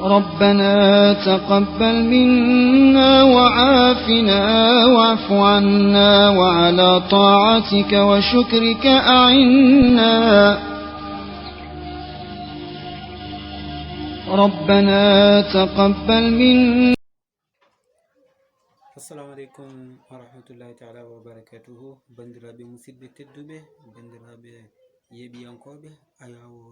ربنا تقبل منا وعافنا واعف عنا وعلى طاعتك وشكرك أعنا ربنا تقبل منا. assalamu aleykum wa rahmatullahi taala wa barakatuhu. bandiraɓe musidɓe tedduɓe, bandiraɓe yeeɓiyankoɓe ayawo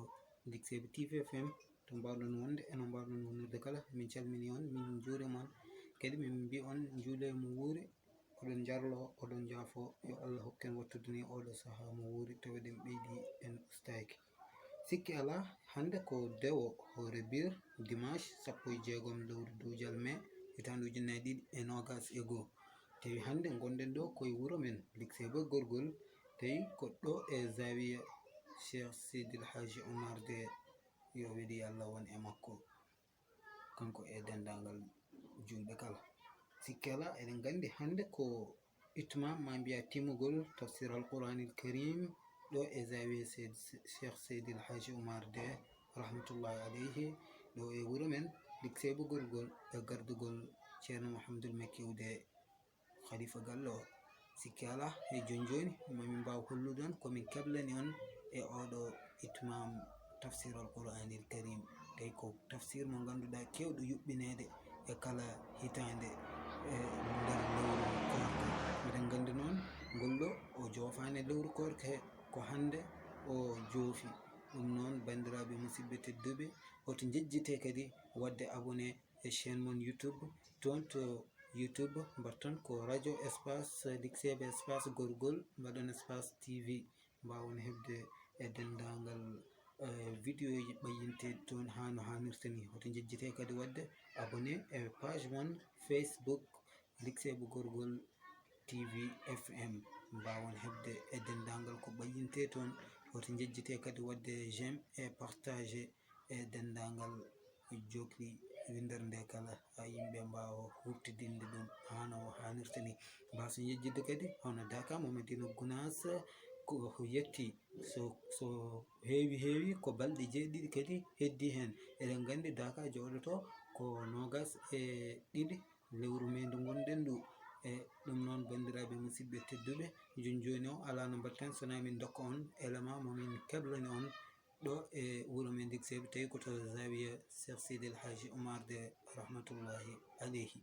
Dixeɓe TV FM to mbawɗon wonde eno mbawɗon wonnirde kala. min calmini on, min juurima on, kadi min mbi on juule mo wuuri, oɗon jarlo, oɗon jaafo. yo Allah hokken wattude ni oɗo saaha mo wuuri tawaɗen ɓeydi en ustaki. sikki ala, hande ko dewo hoore bir dimanche 16 lewru dujal mai hitande 2021. tawi hande gonɗen ɗo koye wuuro men Dixeɓe gorgol, tawi koɗɗo e zawiya Cheikh Seydil Hadji Oumar de yo weɗi Allah won e makko kanko e dendagal julɓe kala. sikki ala eɗen gandi hande ko itma ma mbiya timmugol tafsir al-Qur'anil Karim ɗo e zawiya Cheikh Seydil Hadji Oumar de rahmatullahi alayhi ɗo e wuuro men Dixeɓe gorgol e gardugol ceerno Mouhamadoul Makki Ude khalifa gallo o. sikki ala e joni mamin mbaw holludon komin keblani on e oɗo itmam tafsir al-Qur'anil Karim. tawi ko tafsir mo ganduɗa kewɗo yuɓɓinede e kala hitande e nder lewru korka. miɗen gandi noon ngolɗo o joofani lewru korka he, ko hande o joofi. ɗum noon bandiraɓe musidɓe tedduɓe, oto jejjite kadi wadde abonné e chaîne mon YouTube. toon to YouTube mbatton ko radio espace Dixeɓe espace gorgol, mbaɗon espace TV, mbawon hebde e dendagal vidéo ji ɓayinteɗi toon ha no hannirta ni. hoto jejjite kadi wadde abonné e page mon Facebook Dixeɓe gorgol TV FM, mbawon hebde e dendagal ko ɓayinte toon. hoto jejjite kadi wadde j'aime et partager e dendagal jokli windere nde kala ha yimɓe mbawa huftidinde ɗum hano hannirta ni. mbaso yejjidde kadi hono Dakar Mamadina Gounass ko yetti so heewi ko balɗe 7 kadi heddi hen. eɗen gandi Dakar joɗoto ko 22 lewru mai ndu gonɗen ndu. e ɗum noon bandiraɓe musidɓe tedduɓe, joni o ala no mbatten sona min dokka on élément momin keblani on ɗo e wuuro men Dixeɓe, tawi koto zawiya Cheikh Seydil Hadji Oumar de rahmatullahi alayhi.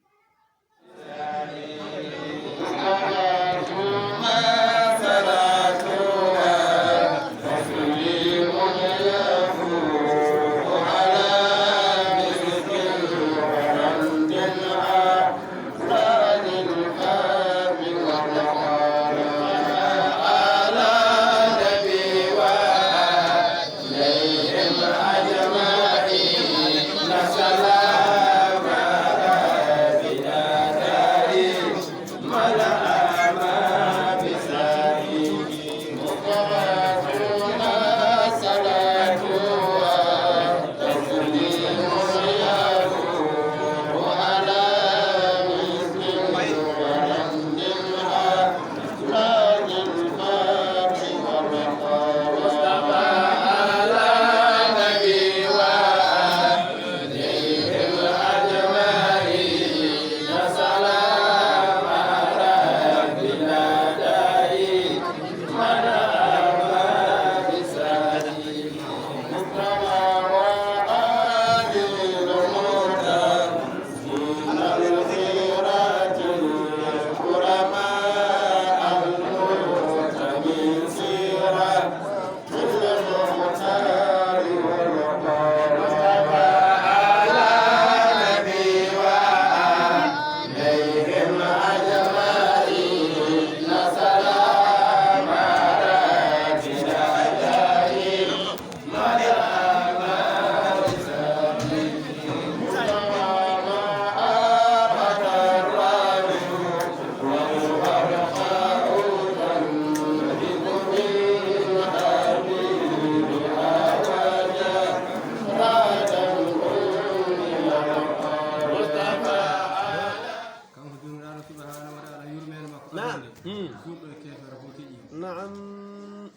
نعم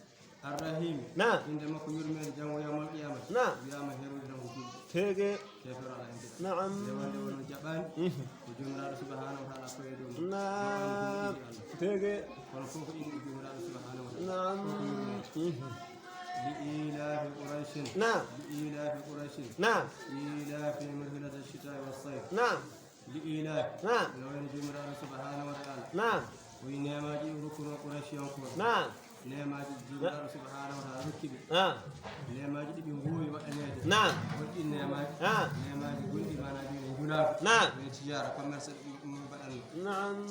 الرحيم نعم عندما يرمي الجمع يوم القيامة نعم يوم هيرو تيجي كفر على عندك نعم لو جبان وجمرة سبحانه وتعالى كويدون نعم تيجي ونفوق إن جمرة سبحانه وتعالى نعم لإيلاف قريش نعم لإيلاف قريش نعم إيلاف مرحلة الشتاء والصيف نعم لإيلاف نعم لو إن جمرة سبحانه وتعالى نعم وإنما جي ركن قريش ينقل نعم نما جي جمرة سبحانه وتعالى ركب نعم نما جي بنقول وأنيد نعم وإنما نما جي قل ما نبي جلاب نعم التجارة كمرس بدل نعم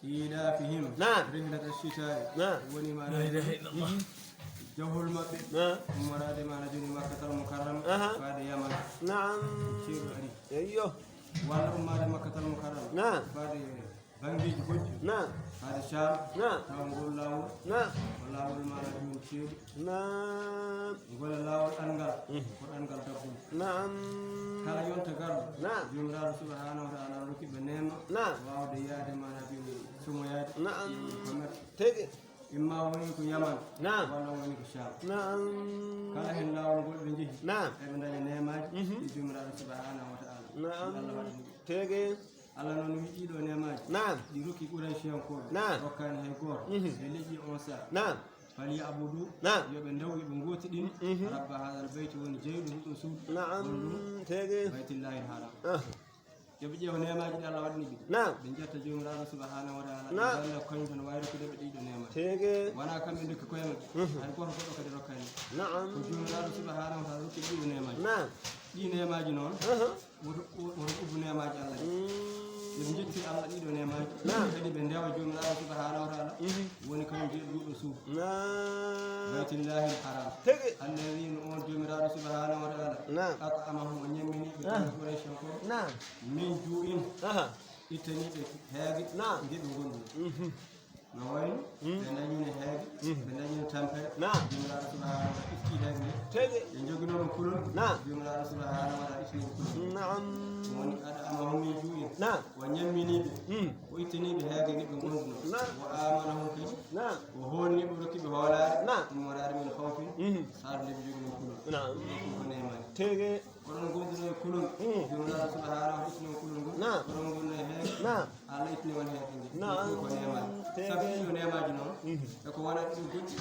إيلافهم نعم رحلة الشتاء نعم ولما لا إله إلا الله جوه المبئ نعم مراد ما نجوني مكة المكرم بعد يمن نعم شير علي ايوه ولا أمة مكة المكرم نعم بعد بنجي بوج نعم بعد الشام نعم نقول الله نعم والله ما نجون شير نعم نقول الله أنقل القرآن قال تقول نعم كلا يوم تقول نعم جمرة سبحانه وتعالى ركب النعمة نعم وعود ياد ما نجون سميات نعم تيجي إما ونيك يمن نعم ولا ونيك الشام نعم كلا هلا ونقول بنجي نعم ابن النعمة جمرة سبحانه وتعالى نعم تيجي Allah non wi do nemaji نعم di ruki quraish en ko نعم rokkan hay gor e leji on sa نعم fali abudu نعم yobe ndaw be ngoti din rabba hadal bayti woni jeydu dum su نعم تيجي baytillahi haram yobe jew nemaji di Allah wadni bi نعم be jetta jomiraado subhanahu wa ta'ala نعم dalla koñ tan wayro ko be dido nema تيجي wana kambe ndikko koyama hay goto godo kadi rokkani نعم ko jomiraado subhanahu wa ta'ala rokki dido nemaji نعم di nemaji non woto ubu nemaji Allah ɓe jetti Allah ɗiɗo nemaji kadi ɓe ndewa jomiraɗo subhanahu wa ta'ala woni kañum jeeɗo ɗuɗo suuf baytillahi lharam alladi no on jomiraɗo subhanahu wa ta'ala at'amahum o ñamminiɓe tan quraish ko min juu'in ittaniɓe heege ndeɓe gonduɗo no wayno ɓe dañino heege ɓe dañino tampere jomiraɗo subhanahu wa ta'ala itti heege nde ɓe joguinono kulol jomiraɗo subhanahu wa ta'ala ittini kulol woni at'amahum min juu'in o ñamminiɓe o ittaniɓe heege nde ɓe gonduno o amanahum kadi o honniɓe rokkiɓe hoolare ummorade men hawfi saatu nde ɓe jogino kulol ko nemani oɗon gonduno e kulol jomiraɗo subhanahu wa ittino kulol ngol oɗon gonduno e heege Allah ittini won heege nde ko nemani sabu ɗiɗo nemaji noon eko wonat ɗiɗo goɗɗi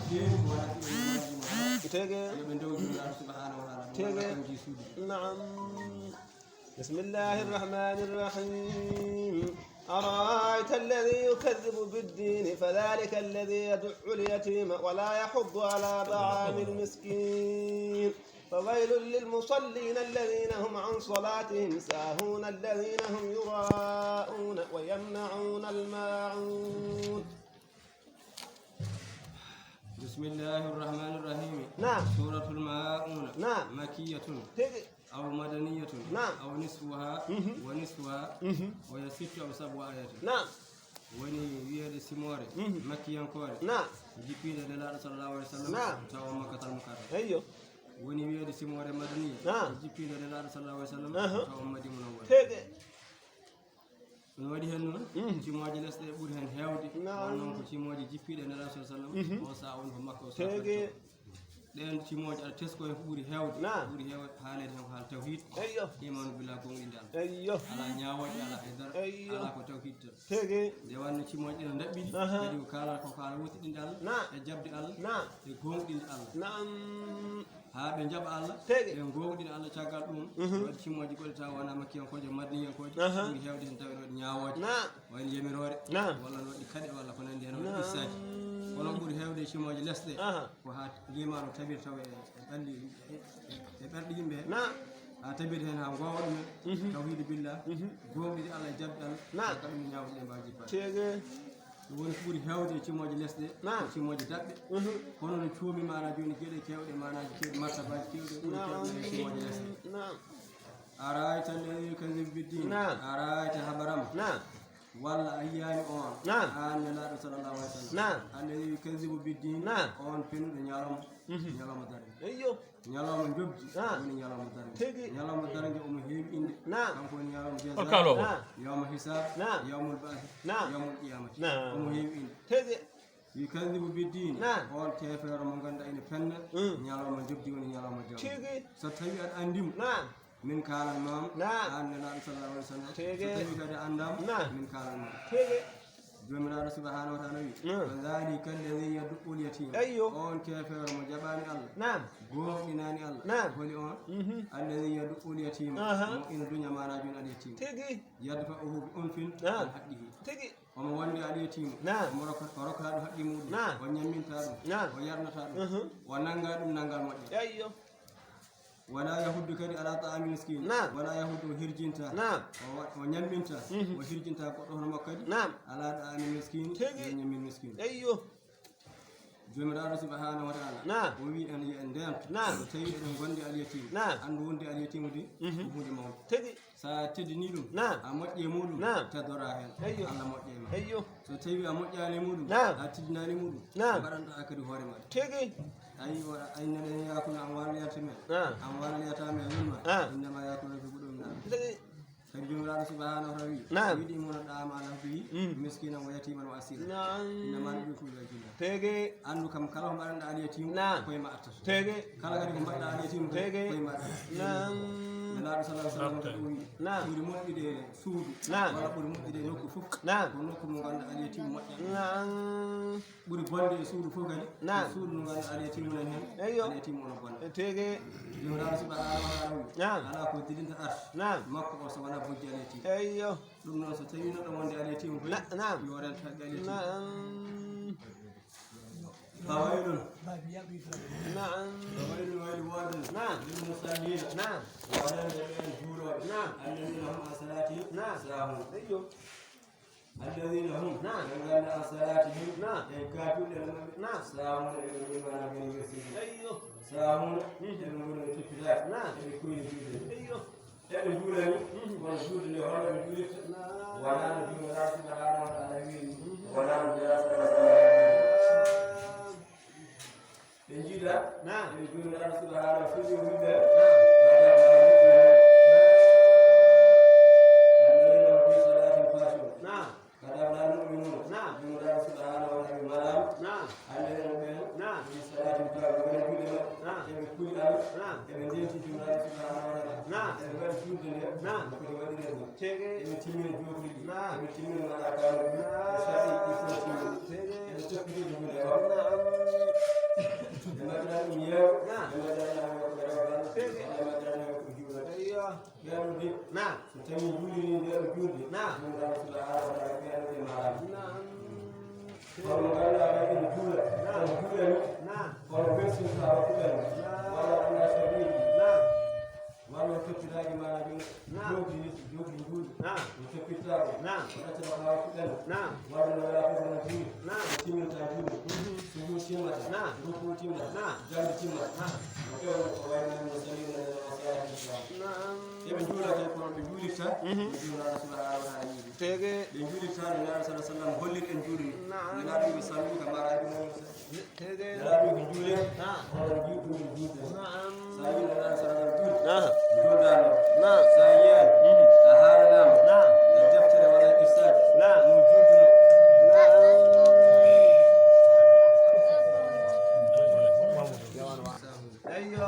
feewi ko wonat ɗiɗo nemaji mo yoɓe ndew jomiraɗo subhanahu wa ta'ala kam ji suudu بسم الله الرحمن الرحيم أرأيت الذي يكذب بالدين فذلك الذي يدع اليتيم ولا يحض على طعام المسكين فويل للمصلين الذين هم عن صلاتهم ساهون الذين هم يراءون ويمنعون الماعون بسم الله الرحمن الرحيم سورة الماعون مكية أو مدنية أو نصفها وهي 6 أو 7 آيات woni wiyeede simore makkiyankore jippiide nelaɗo sallallahu alaihi wasallam tawa makkatal mukarram woni wiyeede simore madaniya jippiide nelaɗo sallallahu alaihi wasallam tawa madina munawwara ɗum waɗi hen noon cimoje lesɗe ɓuuri hen heewde noon ko cimoje jippiɗe nelaɗo sallallahu alaihi wasallam o sa woni ko makka o sa ɗen cimoje aɗa tesko hen ɓuuri heewde ɓuuri heewde haalede hen ko haala tawhid imanu billah gonɗinde Allah ala ñawoɗe ala haydara ala ko tawhid tan nde wanno cimoje ɗe no daɓɓiɗi kadi ko kala ko kaala wotiɗinde Allah e jabde Allah e gonɗinde Allah ha ɓe jaɓa Allah ɓe gonɗina Allah caggal ɗum waɗi cimoje goɗɗe taw wona makkiyankoje madniyankoje ɓuuri heewde hen tawi ne waɗi ñawoje wayno yamirore walla no waɗi kaɗe walla ko nandi hen waɗi issaki kono ɓuuri heewde cimoje lesɗe ko ha limano tabir taw e ɓerɗe yimɓe ha tabir hen ha gowa ɗumen tawhide billah gonɗide Allah e jabde Allah ka ɗum ñawde ɗe mbawi jippade ɗum woni ko ɓuuri heewde e cimoje lesɗe ko cimoje daɓɓe kono no cuumi mana joni gueɗe kewɗe manaji kewɗe martabaji kewɗe ɓuuri kewɗe e cimoje lesɗe arayta alladhi yukazzibu biddin arayta habaram walla a yiyani on an nelaɗo sallallahu alaihi wasallam alladhi yukazzibu biddin on penuɗo ñalawma darde ñalawma jobdi woni ñalawma darde ñalawma darde omo heewi inde kanko woni ñalawma jaza yawma hisab yawmul ba'th yawmul qiyamati omo heewi inde yukadibu biddini Naam. on kefeero mo ganduɗa ene penna ñalawma jobdi woni ñalawma jam tigi so tawi aɗa andimo naam min kalanmama Naam. an nelaɗo sallallahu alih w sallam so Tigi. tawi kadi andama Naam. min kalanmama tigi jomiraɗo subahanahu wa taala wi Naam. wa dhalika alladi yadu'ul yatima Ayyo. on kefeero mo jaɓani allah naam goɗɗinani allah Naam. holi on alladi yadu'ul yatima Aha. mo ina duña manajo en al yatima tigi yadfa'uhu bi unfin Naam. an haqqihi tigi omo wonde al yatima Naam. omo rokkata ɗum haqqi muɗum Naam. o ñamminta ɗum Naam. o yarnata ɗum o nanga ɗum nangal moƴƴe ayyo wala yahuddu kadi ala ta'ami miskin Naam. wala yahuddu o hirjinta Naam. o ñamminta o hirjinta goɗɗo hono makko kadi Naam. ala ta'ami miskin Tigi. yo ñammin miskin ayyo jomiraɗo subahanahu wa taala Naam. o wi en en ndento Naam. so tawi eɗen gondi alyatima Naam. andu wonde alyatima de ko hunde mawde tigi sa teddini ɗum Naam. a moƴƴe muɗum Naam. teddora hen Ayyo. allah moƴƴe ma ayyo so tawi a moƴƴani muɗum Naam. a tiddinani muɗum Naam. mbaɗanɗa kadi hoore maɗa tigi ayi ay neɗen yakuna an walloyata men Naam. an walloyatama e wulma innama yakuna fi goɗɗum naam tigi kadi jomiraɗo subahanahu wa taala wi Naam. yiɗi mona ɗama ala bi miskina o yatiman o asira naam innama ɗum kuuɗa jilla tigi andu kam kala ko mbaɗanɗa aliyatimu Naam. koye ma attata tigi kala kadi ko mbaɗɗa aliyatimu Tigi. koye ma attata naam nelaɗo sallah sallam kadi o wi Naam. ɓuri moƴƴude suudu Naam. walla ɓuri moƴƴude nokku fof Naam. ko nokku mo ganduɗa aliyatimu moƴƴa naam ɓuri bonde e suudu fof kadi Naam. suudu mo ganduɗa aliyatimu nan hen Ayyo. aliyatimu ono bonɗa tigi jomiraɗo subahanahu wa taala wi Naam. ala ko dilinta art Naam. makko o so wona bojji aliyatimu ayyo ɗum noon so tawi neɗɗo wonde aliyatimu koy Naam. yo renta haqqi aliyatimu naam fawaylun naam fawaylun wayli wodan Naam. lilmusallina naam waɗande ɓen juuroɓe Naam. alladina hum an salati Naam. sahun ayyo alladina hum Naam. ɓe ganda an salatihim Naam. e kafirɗe maɓɓe Naam. sahun eɓe ɓimana bene wesiri ayyo sahun eɓe gona ɓe toppitaki Naam. eɓe koyni juuɗe ayyo eɓe juulani kono juuɗe nde hono ɓe juulirta wonano jumiraɗo subahanahu wa taala wi wonano jeyasaa ɓe jiiɗa Naam. eɓe jumiraɗo subahanahu fuɗi wiɓe naam kadam la nu'minuna Naam. jumiraɗo subahanahu wa taala malam naam alladina ɓen Naam. fi salatin tawa ɓe juuɗe Naam. maɓɓe eɓe kuuli allah Naam. eɓe ndenti jumiraɗo subahanahu wa taala Naam. eɓe mbaɗi juulde nde Naam. kodi waɗiren ɗum tigi eɓe timmini jofriɗi Naam. eɓe timmini waɗa kawo saɗi ɗi fof timmini tigi eɓe toppiti juulde o naam ɓe mbaɗira ɗum yeew Naam. ɓe mbaɗirani hokko rewgal Tigi. ɓe mbaɗirani hokko juulde ayyo ɓeɗo de naam so tawi juulini ndeɗo juulde Naam. jumiraɗo subahanahu wa taala ɓeɗo de maarani naam kono ganduɗa kadi ene juula Naam. ono juulani naam kono bersinta hokkuɓen walla anda sabiiji naam walla toppitaki manajo Naam. jogdi jogdi juulde naam o toppitako Naam. o ɗaccata ha hokkuɓen naam walla no waɗa fof no juuli Naam. o timminta juulde so juu timmata Naam. rokku timmata Naam. jande timmata o ƴewa o waynanno salina o salati islam naam eɓe juulake kono ɓe juulirta jumiraɗo subahanahu wa taala yiiɗi tigi ɓe juulirta no nelaɗo sa sallam hollir en juuɗe Naam. nelaɗo ɓe sallu ka maraɓe mo tigi nelaɗo ɓe juule Naam. onon juuɗɗuɓe juulde naam sa yi nelaɗo sa sallam juulde naam juuldano naam sa yiyani a haalanama naam e deftere walla irsaji Naam. no juulduno ayyo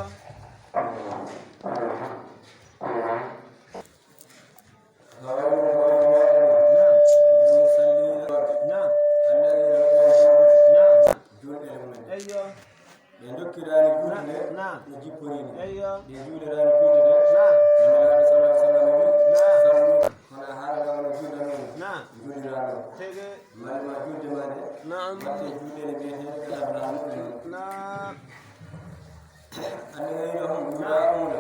naam naam ayyo ɓe dokkirani juuɗe nde Naam. no jipporini ayyo ɓe juuɗirani juuɗe nde naam nelaɗo sallah sallam wi Naam. sallu kono a haalanama no juuɗanoon naam juuɗirano tigi malma juuɗe ma nde naam watte juuɗele biyeteɗe kalabla muɗum naam annayino hom ya'una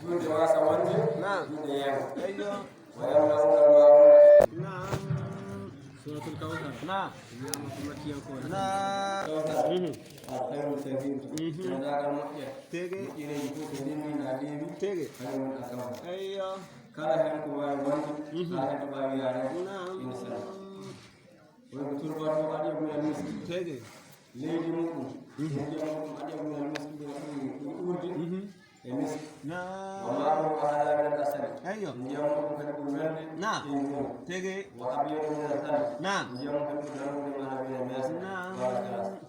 juuɗe wasa wonde Naam. juuɗe yeewa ayyo wa yamna'una ma'una naam suratul kawsar naam wiyama ko makkiyankore naam kawsar a hayrul kabiru jondagal moƴƴere tigi moƴƴereji fof ko ndendina leewi tigi kañum woni a kawsar ayyo kala hen ko wawi wonde ha hen to mbawi yarede naam ina sala wonko turbato ko aɗa ƴeegumen miski tigi leydi muɗum inde muɗum aɗa ƴeegumen miski ɗum ɓuri urde مسك نعم وماءه أحلى من العسل أيوه يوم كتب الولد نعم تيجي وأبيض من الثلج نعم يوم كتب الولد من أبي الناس نعم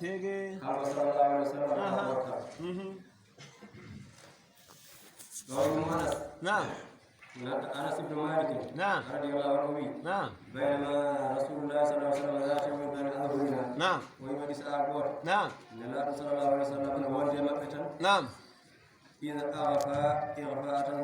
تيجي قال صلى الله عليه وسلم نعم أنس بن مالك نعم رضي الله عنه نعم بينما رسول الله صلى الله عليه وسلم ذات يوم بين أظهرنا نعم ويبدي سأقول نعم النبي صلى الله عليه وسلم ولد مكة نعم إذا إغفاء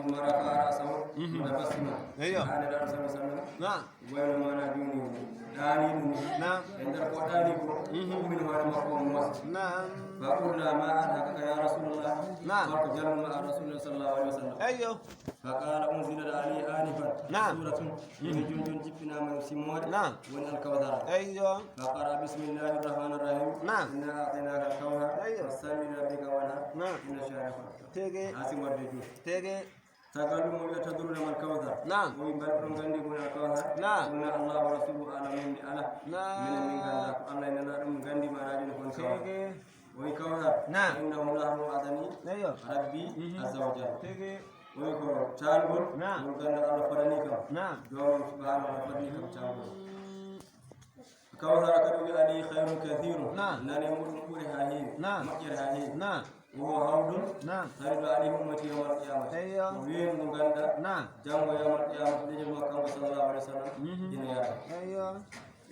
من رفع رأسه متبسما أيوه كان النبي صلى الله عليه وسلم نعم بينما نبيني داني نعم عند القرآن من هذا مقوم وصف نعم فقلنا ما أدركك يا رسول الله نعم فرجل مع رسول الله صلى الله عليه وسلم أيوه فقال أنزل علي آنفا نعم. سورة من جند جبنا من سموات نعم. وإن الكوثر أيوه فقرأ بسم الله الرحمن الرحيم نعم. إنا أعطيناك الكوثر أيوه. فصل لربك وانحر نعم. إن شانئك تيجي عاصم الرجل تيجي تقالوا يتدرون من الكوثر نعم. ويبلغون غندي من الكوثر نعم. إن الله ورسوله أعلم من أنا نعم. من غندك الله إن الله غندي ما نادين كون كوثر تيجي ويكوثر نعم. إنه له أذني أيوه ربي عز وجل تيجي ويكو تانغول نعم. ولغند الله فرنيكم نعم دوم سبحانه وتعالى تانغول كوثر كدو علي خير كثير نعم. ناني مودum هاهي نعم. مكير هاهي نعم وهو حوض نعم ترد عليه أمتي يوم القيامة أيوه وين غندا نعم جامو يوم القيامة دجل مكة صلى الله عليه وسلم دنيا أيوه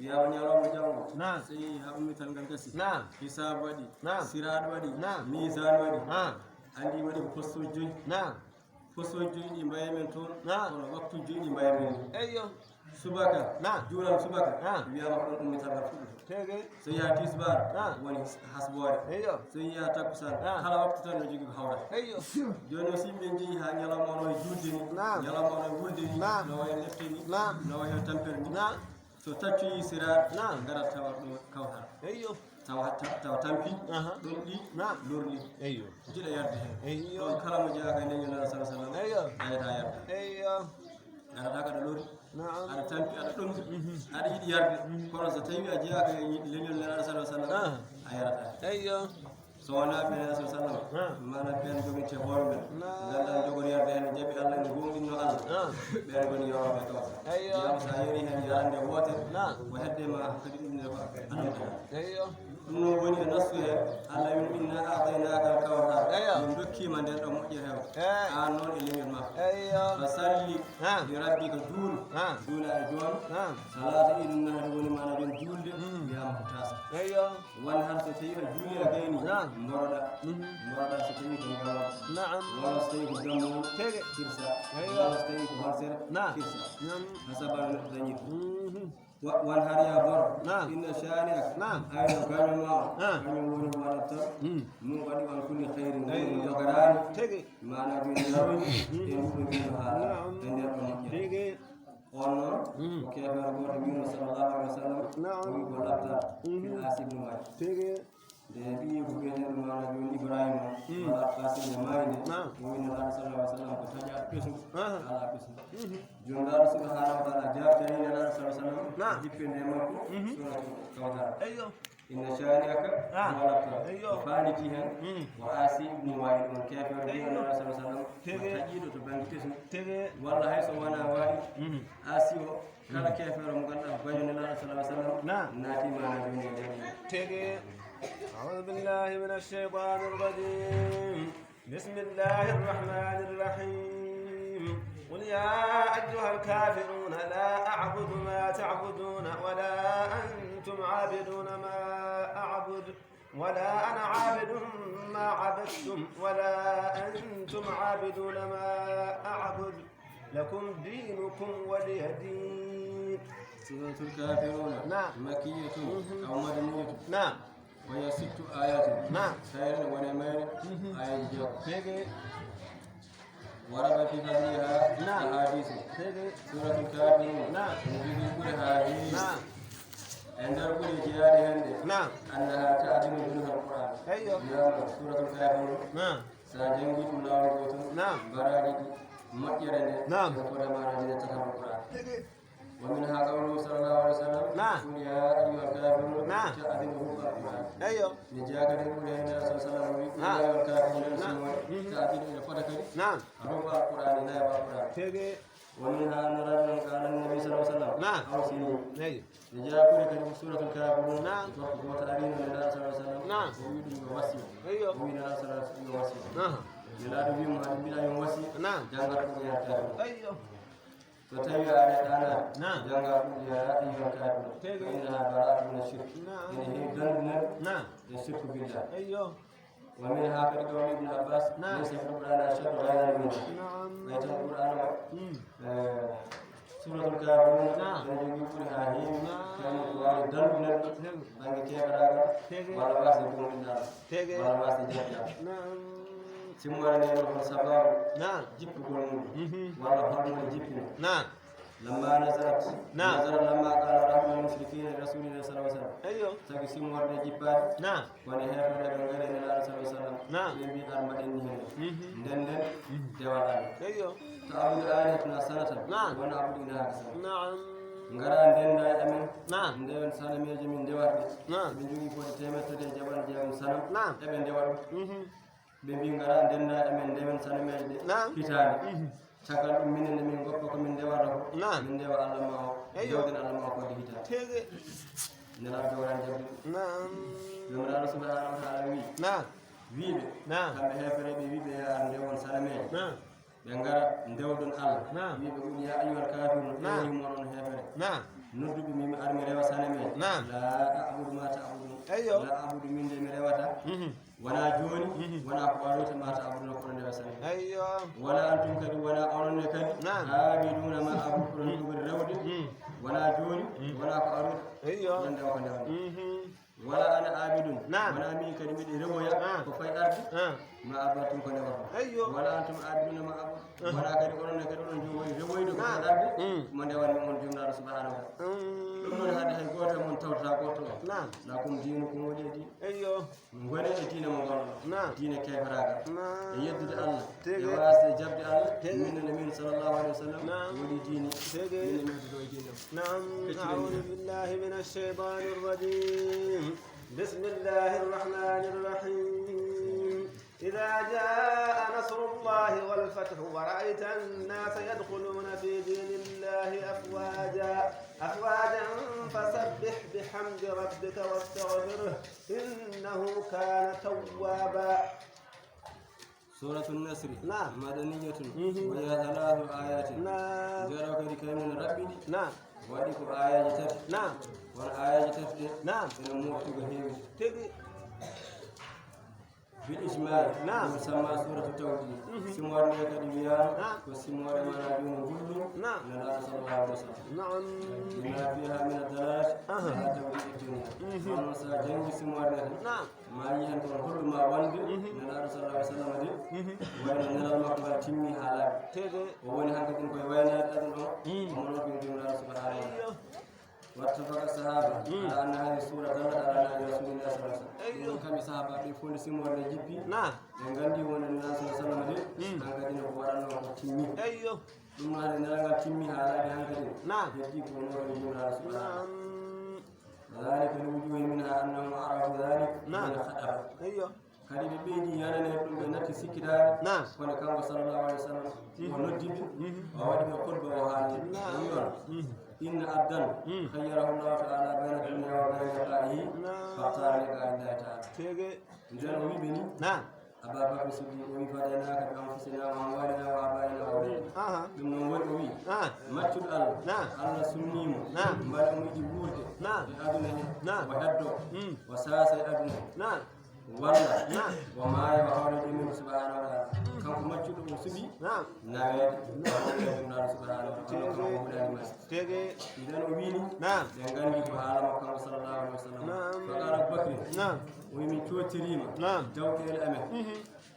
يا ونيا جامو نعم سي هم تنغال كسي نعم حساب ودي نعم. سراد ودي نعم. ميزان ودي نعم andi wadi posto joyi نعم posto joyi di mbaye men ton نعم. kono waktu joyi di mbaye men أيوه subaka نعم. juulam subaka نعم. wiyama ko ɗum mi tagal fuɗɗo تيجي so yaha tisbar نعم. woni hasboore أيوه so yaha takkusan نعم. kala waktu tan no jogui ko hawra أيوه joni so yimɓe jeehi ha ñalawma ono e julde ni نعم. ñalawma ono e wulde ni نعم. no waye lefte ni نعم. no waye tampere ni نعم so taccoyi sirat نعم. garat tawa ɗo kawtar أيوه tawa tampi أها. ɗon ɗi نعم. lorli أيوه jiɗa yarde hen أيوه ɗon kala mo jeeyaka e leñol sa sallam أيوه ayata yarde أيوه gaɗata kaɗa lori نعم aɗa tampi aɗa ɗomti aɗa yiɗi yarde kono so tawi a jeeyaka e leñol nelaɗo sa sallam a yarata أيوه so wona ɓe sa sallam mana ɓen joginte hoore men gandan jogon yarde hen jaɓi allah ne gonɗinno allah ɓen goni yoroɓe kawta أيوه jiyama sa yeri hen yarande wotere نعم ko heddema kadi ɗumne ko anamɗa أيوه ɗum noon woni e nastu he allah win inna a'tainaka al-kawthar Eyo. min dokkima nden ɗo moƴƴere hew an noon e leñol ma أيوه fa salli نعم li rabbika duul نعم duula e joom نعم salata idin nahde woni mana jon julde wiyama ko tasa أيوه won har so tawi a juuli a gayni نعم. mboroɗa so tawi ko ngawam نعم wala so tawi ko jammo تيجي kirsa Eyo. wala so tawi ko halsere نعم kirsa نعم hasabano neɗɗo dañiri مهم. won har ya bor نعم. inna shani'aka نعم. ayno gaño ma نعم. kañum woni ko waɗata مم. mum waɗi on kulli hayrin Eyo. jogarani تيجي mana joni yawini e ɗuɗo wiino haala نعم e nder ɗo moƴƴere تيجي on noon ko kefere goto wino sallallahu alih wa sallam نعم. wi ko labta min asibni maji تيجي nde ɓiyi ko wiyeteɗo mana joni ibrahima wala kasine mayde نعم. o winnoɗaɗo sallah ah sallam ko taƴaɗo ɓesum أها. ala ɓesum مهم. joni ɗaɗo subhanahu wa taala jabtani nenaɗo sa sallam نعم. jippe nde makko suratu kawtara أيوه inna shani'aka نعم. huwa labtar Eyo. ko faaliti hen مم. ko asi ibnu wayde on kefere wiyenaɗo sa sallam ko Tege. taƴiɗo to banggue ɓesum تيجي walla hayso wona waɗi مهم. asi o kala kefere mo ganduɗa ko baño nelaɗo sallah sallam نعم. naati mana joni e nder تيجي أعوذ بالله من الشيطان الرجيم بسم الله الرحمن الرحيم قل يا أيها الكافرون لا أعبد ما تعبدون ولا أنتم عابدون ما أعبد ولا أنا عابد ما عبدتم ولا أنتم عابدون ما أعبد لكم دينكم ولي دين. سورة الكافرون نعم. مكية أو مدنية نعم وهي 6 آيات نعم. خير ونعمين آية جو تيجي ورد في فضلها نعم. أحاديث تيجي سورة الكافرون نعم. وفي كل حديث نعم عند كل جهاد هندي نعم أنها تعدل منها القرآن أيوه يا سورة الكافرون نعم ساجنجي الله وجوتهم نعم. برادي مكيرة نعم. وقد ما رجع تكبر القرآن ومنها قوله صلى الله عليه وسلم قل يا أيها الكافرون تأذنه القرآن أيوه نجاك يقول يا النبي صلى الله عليه وسلم يا أيها الكافرون تأذن إلى فتك نعم ربع القرآن لا يبقى القرآن تيجي ومنها أن رجلا قال النبي صلى الله عليه وسلم نعم أوصني أيوه نجاك يقول سورة الكافرون نعم وتأذين النبي صلى الله عليه وسلم نعم ويريد يوصي أيوه ويريد النبي صلى الله عليه وسلم يوصي نعم نلاد بهم هذه بلا يوصي نعم جانغر يا الكافرون أيوه فتبع على أنا نعم جانغر يا أيها الكافرون إنها براءة من الشرك نعم إن هي دلنا نعم الشرك بالله أيوه ومنها قد قول ابن عباس نعم ليس في القرآن أشد غير منه نعم ويتم القرآن سورة الكافرون نعم يقول هذه نعم كان القرآن دلنا بانك كيف راغا ولا باس يكون من النار تيجي ولا باس يجب نعم سمونا نيرو سبب نعم جيب كل ولا فرم جيب نعم لما نزلت نعم نزل لما قال رحم المشركين لرسول الله صلى الله عليه وسلم أيوه تاكي سمونا جيبات نعم ونهي من غير الله صلى الله عليه وسلم نعم يبي أربعين دندن جوالان أيوه تعبد آلهتنا سنة نعم ونعبد إلهك سنة نعم ngara ndenda amen نعم ndewen sana meje min dewarde نعم min jogi foti temettode jabal jeegom sanam نعم eɓe ndewar ɓe mbi ngara ndenda amen ndewen sana meje ɗe نعم hitande caggal ɗum minenne min goppa ko min ndewata ko نعم min ndewa allah ma o jewden allah ma o kode hitande تيجي nela jawran jabde نعم nomraɗo subhanahu wa taala wi نعم wiiɓe نعم kamɓe hefereɓe wiiɓe ya ndewon sana meje نعم ɓe ngara ndewdon allah نعم wiiɓe ɗum ya ayyuhal kafirun نعم yimoɗon hefere نعم nodduɓe mimi armi rewa sane men نعم la abudu ma ta'budun أيوه la abudu min de mi rewata wona joni wona ko warote ma ta'budun kono ndewa sane أيوه wala antum kadi wona ononne kadi نعم abiduna ma abudu kono ɗuɓuri rewde wona joni wona ko arote أيوه ɗon ndewa ko ndewna wala ana abidun نعم wona min kadi miɗi rewoya ko fay arde ma abattum ko ndewato أيوه wala antum abiduna ma abudu wona kadi ononne kadi onon jogoyi rewoyde ko fay arde mo ndewanmi on jomnaɗo subhanahu wa taala ɗum noon hade hay goto mon tawtata goto o نعم lakum dinukum woni e din أيوه gone e diine mo gonɗo نعم diine keferaga e نعم yeddude allah Tigi. e wasde jabde allah Tigi. minnene min sallllahu alih wa sallam Naam. woni diine Tigi. diine meddudo e diine o نعم أعوذ بالله من الشيطان الرجيم بسم الله الرحمن الرحيم إذا جاء نصر الله والفتح ورأيت الناس يدخلون في دين الله أفواجا فسبح بحمد ربك واستغفره إنه كان توابا سورة النصر نعم. مدنية وهي 3 آيات نعم جرى كذلك كلمة ربي نعم وأديك آية جتر نعم والآية جتر نعم إلى موت هيوي تجي بالإجمال نعم. يسمى سورة التوحيد سموار الأكاديمية نعم. وسموار منابين كل نعم. لله صلى الله عليه وسلم نعم بما فيها من الدلالات على توحيد الدنيا ونسى جنب سموار نعم ما يهن كل ما وند لله صلى الله عليه وسلم وين نرى المقبل تمي حالا تجي وين هنك كن وين أدنو ومن ربي الله سبحانه أيوه واتفق الصحابة على أن هذه السورة دلت على نبي رسول الله صلى الله عليه وسلم. أيوه. كم صحابة يقول سمو الجبي. نعم ينقلي وأن الناس صلى الله عليه وسلم هنقدين وقرانا وتيمي. أيوه ثم هذا نرى تيمي على هنقدين. نعم يجيك ونور الجملة سبحانه. نعم ذلك الوجوه منها أنهم عرفوا ذلك. نعم. من خطر. أيوه kadi ɓe ɓeydi yanane ɗum ɓe natti sikkitare نعم kono kanko sallllahu alih w sallam o noddiɓe o waɗiɓe kodba o haalni ɗum yon inna abdan hayyarahu llahu taala bayna dunia wa bayna liqaihi fahtara liqai llahi taala تجي nden o wiɓe ni نعم ababakre siddi o wi fadanaka bi anfusina wa amwalina wa abaina wa awladina أها ɗum noon woni o wi نعم maccuɗo allah نعم allah sunnimo نعم. mbaɗa mo yiɗi wuurde نعم e aduna he نعم. o heddo o sasa e aduna he نعم walla نعم o maayo o hawre ɗumen subhanahu wa taala kanko maccuɗo o suɓi نعم naweede ɗumnaɗo subhanahu wa taala kanko huɗani mas تجي idan o wiini نعم ɓe nganndi ko haala makko kanko sallllahu alih wa sallam نعم. fa qala aboubacry نعم o wi min cootirima نعم jawɗele amen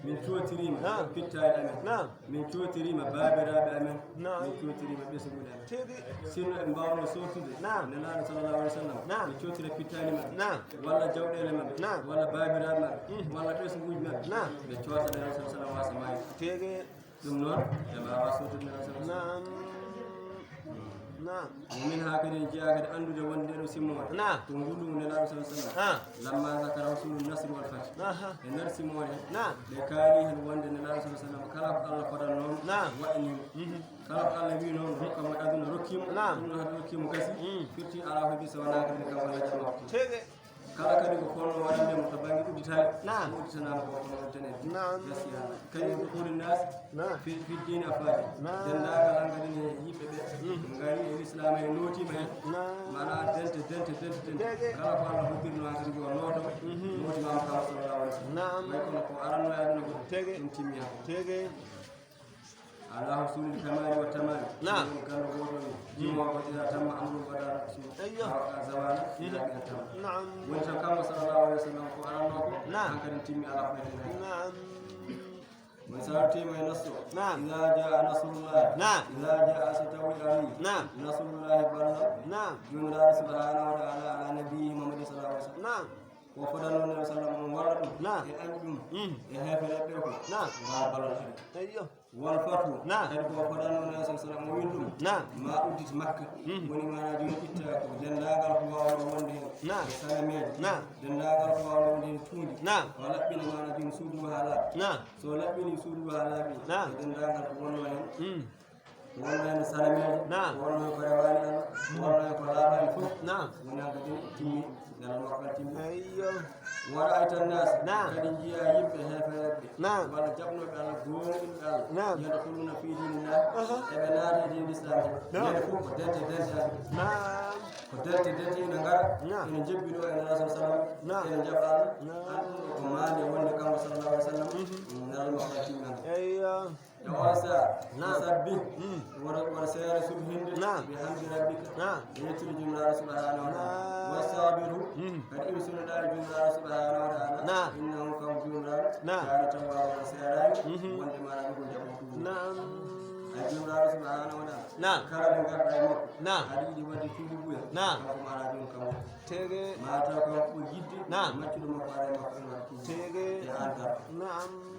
min cootirima نعم. pittaɗe amen نعم min cootirima baabiraɓe amen نعم. min cootirima ɓesguɗe amen تجي sinno ɓe mbawno sottude نعم. nelaɗo sallllahu alih wa sallam نعم. ɓe cootira pittani maɓɓe نعم walla jawɗele maɓɓe نعم. walla baabiraɓe maɓɓe walla ɓesguji maɓɓe نعم. ɓe coota nelaɗo sa sallam wasa maayi تجي ɗum noon ɓe mbawa sottude nelaɗo sa نعم ومن هكذا جاء أندو جوان ديرو سيمون تنقلوا من الله صلى الله عليه وسلم لما ذكر رسول النصر والفتح النار سيمون لكاليه الوان الله صلى الله عليه وسلم كلام الله فدنون وإنهم كلام الله بينهم ركم أدنى ركيم إنه هذا ركيم كسي فيتي على هذه سوانا كذا كمان جماعة kala kadi ko kono waɗande mo to bangi udditade udditanama ko kono udditane yasiya kadi ko ɓuri nas fi dine afaaji dendagal an kadi ne yimɓe ɓe ngari e l'islam e nootima hen mana dente kala ko Allah hobbirno an kadi ko nooto nootimama kama sallallahu alaihi wasallam way kono ko aranno e aduna ko ɗum timmi ha على رسول الكمال والتمام كان غوري جمع وإذا تم أمر بدر زوانا إلى التمام وإن كما صلى الله عليه وسلم قرآن نعم كان تيمي على خير وصار تيمي نصر إذا جاء نصر الله إذا جاء ستوي علي نصر الله برنا جمع سبحانه وتعالى على نبيه محمد صلى الله عليه وسلم وفضل النبي صلى الله عليه وسلم ورد أنجم يهاب لبيكم ما بلغ والفتح كذلك وفضل النبي صلى الله عليه وسلم ويندم ما أدت مكة وني ما نجي إتا دنداغ القوار وندي سلامي دنداغ القوار وندي توندي ولبنا ما نجي سود وهلا سو لبني سود وهلا بي دنداغ القوار وندي والله سلامي والله كرباني والله كلامي فوق ونادي تيمي أيوه ورأيت الناس قد جاء يبقى هذا ولا جبنا على دون يدخلون في دين الله ابناء دين الإسلام يدخلون قدرت نغار إن جبلوا إلى الرسول صلى الله عليه وسلم إن جبل وما لي كما صلى الله عليه وسلم من المخاطبين أيوه يواسع نسبه ورسائل سبحانه بحمد ربك يترجم جملة سبحانه وتعالى والصابر قد يمسون دار جملة سبحانه وتعالى إنهم كم جملة كان توابا ورسائل وانتما نقول جمعه الجملة سبحانه وتعالى كرم كرم حديد ودي تبوه كما رجل كم ما تكون جد ما تلوم قارئ نعم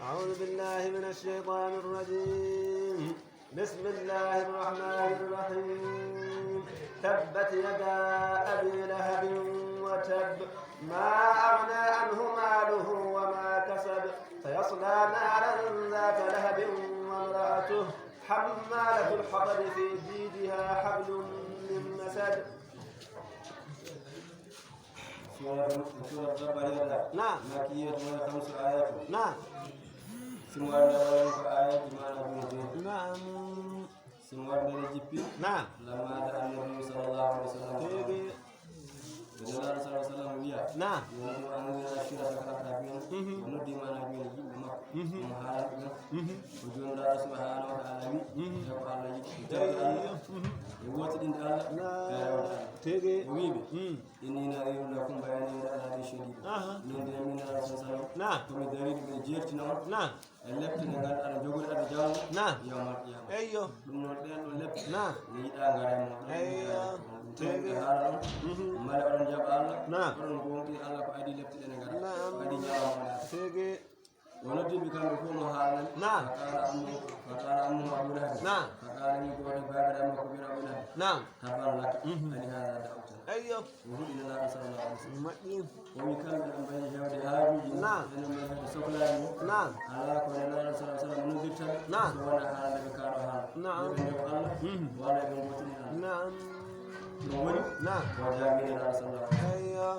أعوذ بالله من الشيطان الرجيم بسم الله الرحمن الرحيم تبت يدا أبي لهب وتب ما أغنى عنه ماله وما كسب سيصلى نارا ذات لهب وامرأته حمالة الحطب في جيدها حبل من مسد سورة الزبر مكية وخمس آيات semua dalam ayat di mana bunyi semua dari jipi lama ada Nabi sallallahu alaihi wasallam Benar sallallahu alaihi wasallam dia yang mengira syira sekarang tapi menurut di mana dia lagi mak mengharap ujung dari subhanahu wa ta'ala ya Allah ya buat dinda tege wibi ini nari lakum bayani ala shidi min da min sallallahu to mi dari be jerti na lefti ngal ala jogol ada jaw yawmal qiyamah ayyo dum non den lefti ni da ngare mo ayyo tege haram mala on jaba Allah on gonti Allah ko adi lefti den ngara adi jaw tege wala dibi kambe ko mo halan fakara ammu abuna fakara ni ko de baga am ko bira abuna taballa ani hada da'uta ayyo wudi ila sallallahu alaihi wasallam madin ko mi kambe am bayi jawde haajuji enen ma soklani ala ko ila sallallahu alaihi wasallam nuzita so wala hala be kaado hala Allah wala be ngotini no woni ko jami ila sallallahu ayyo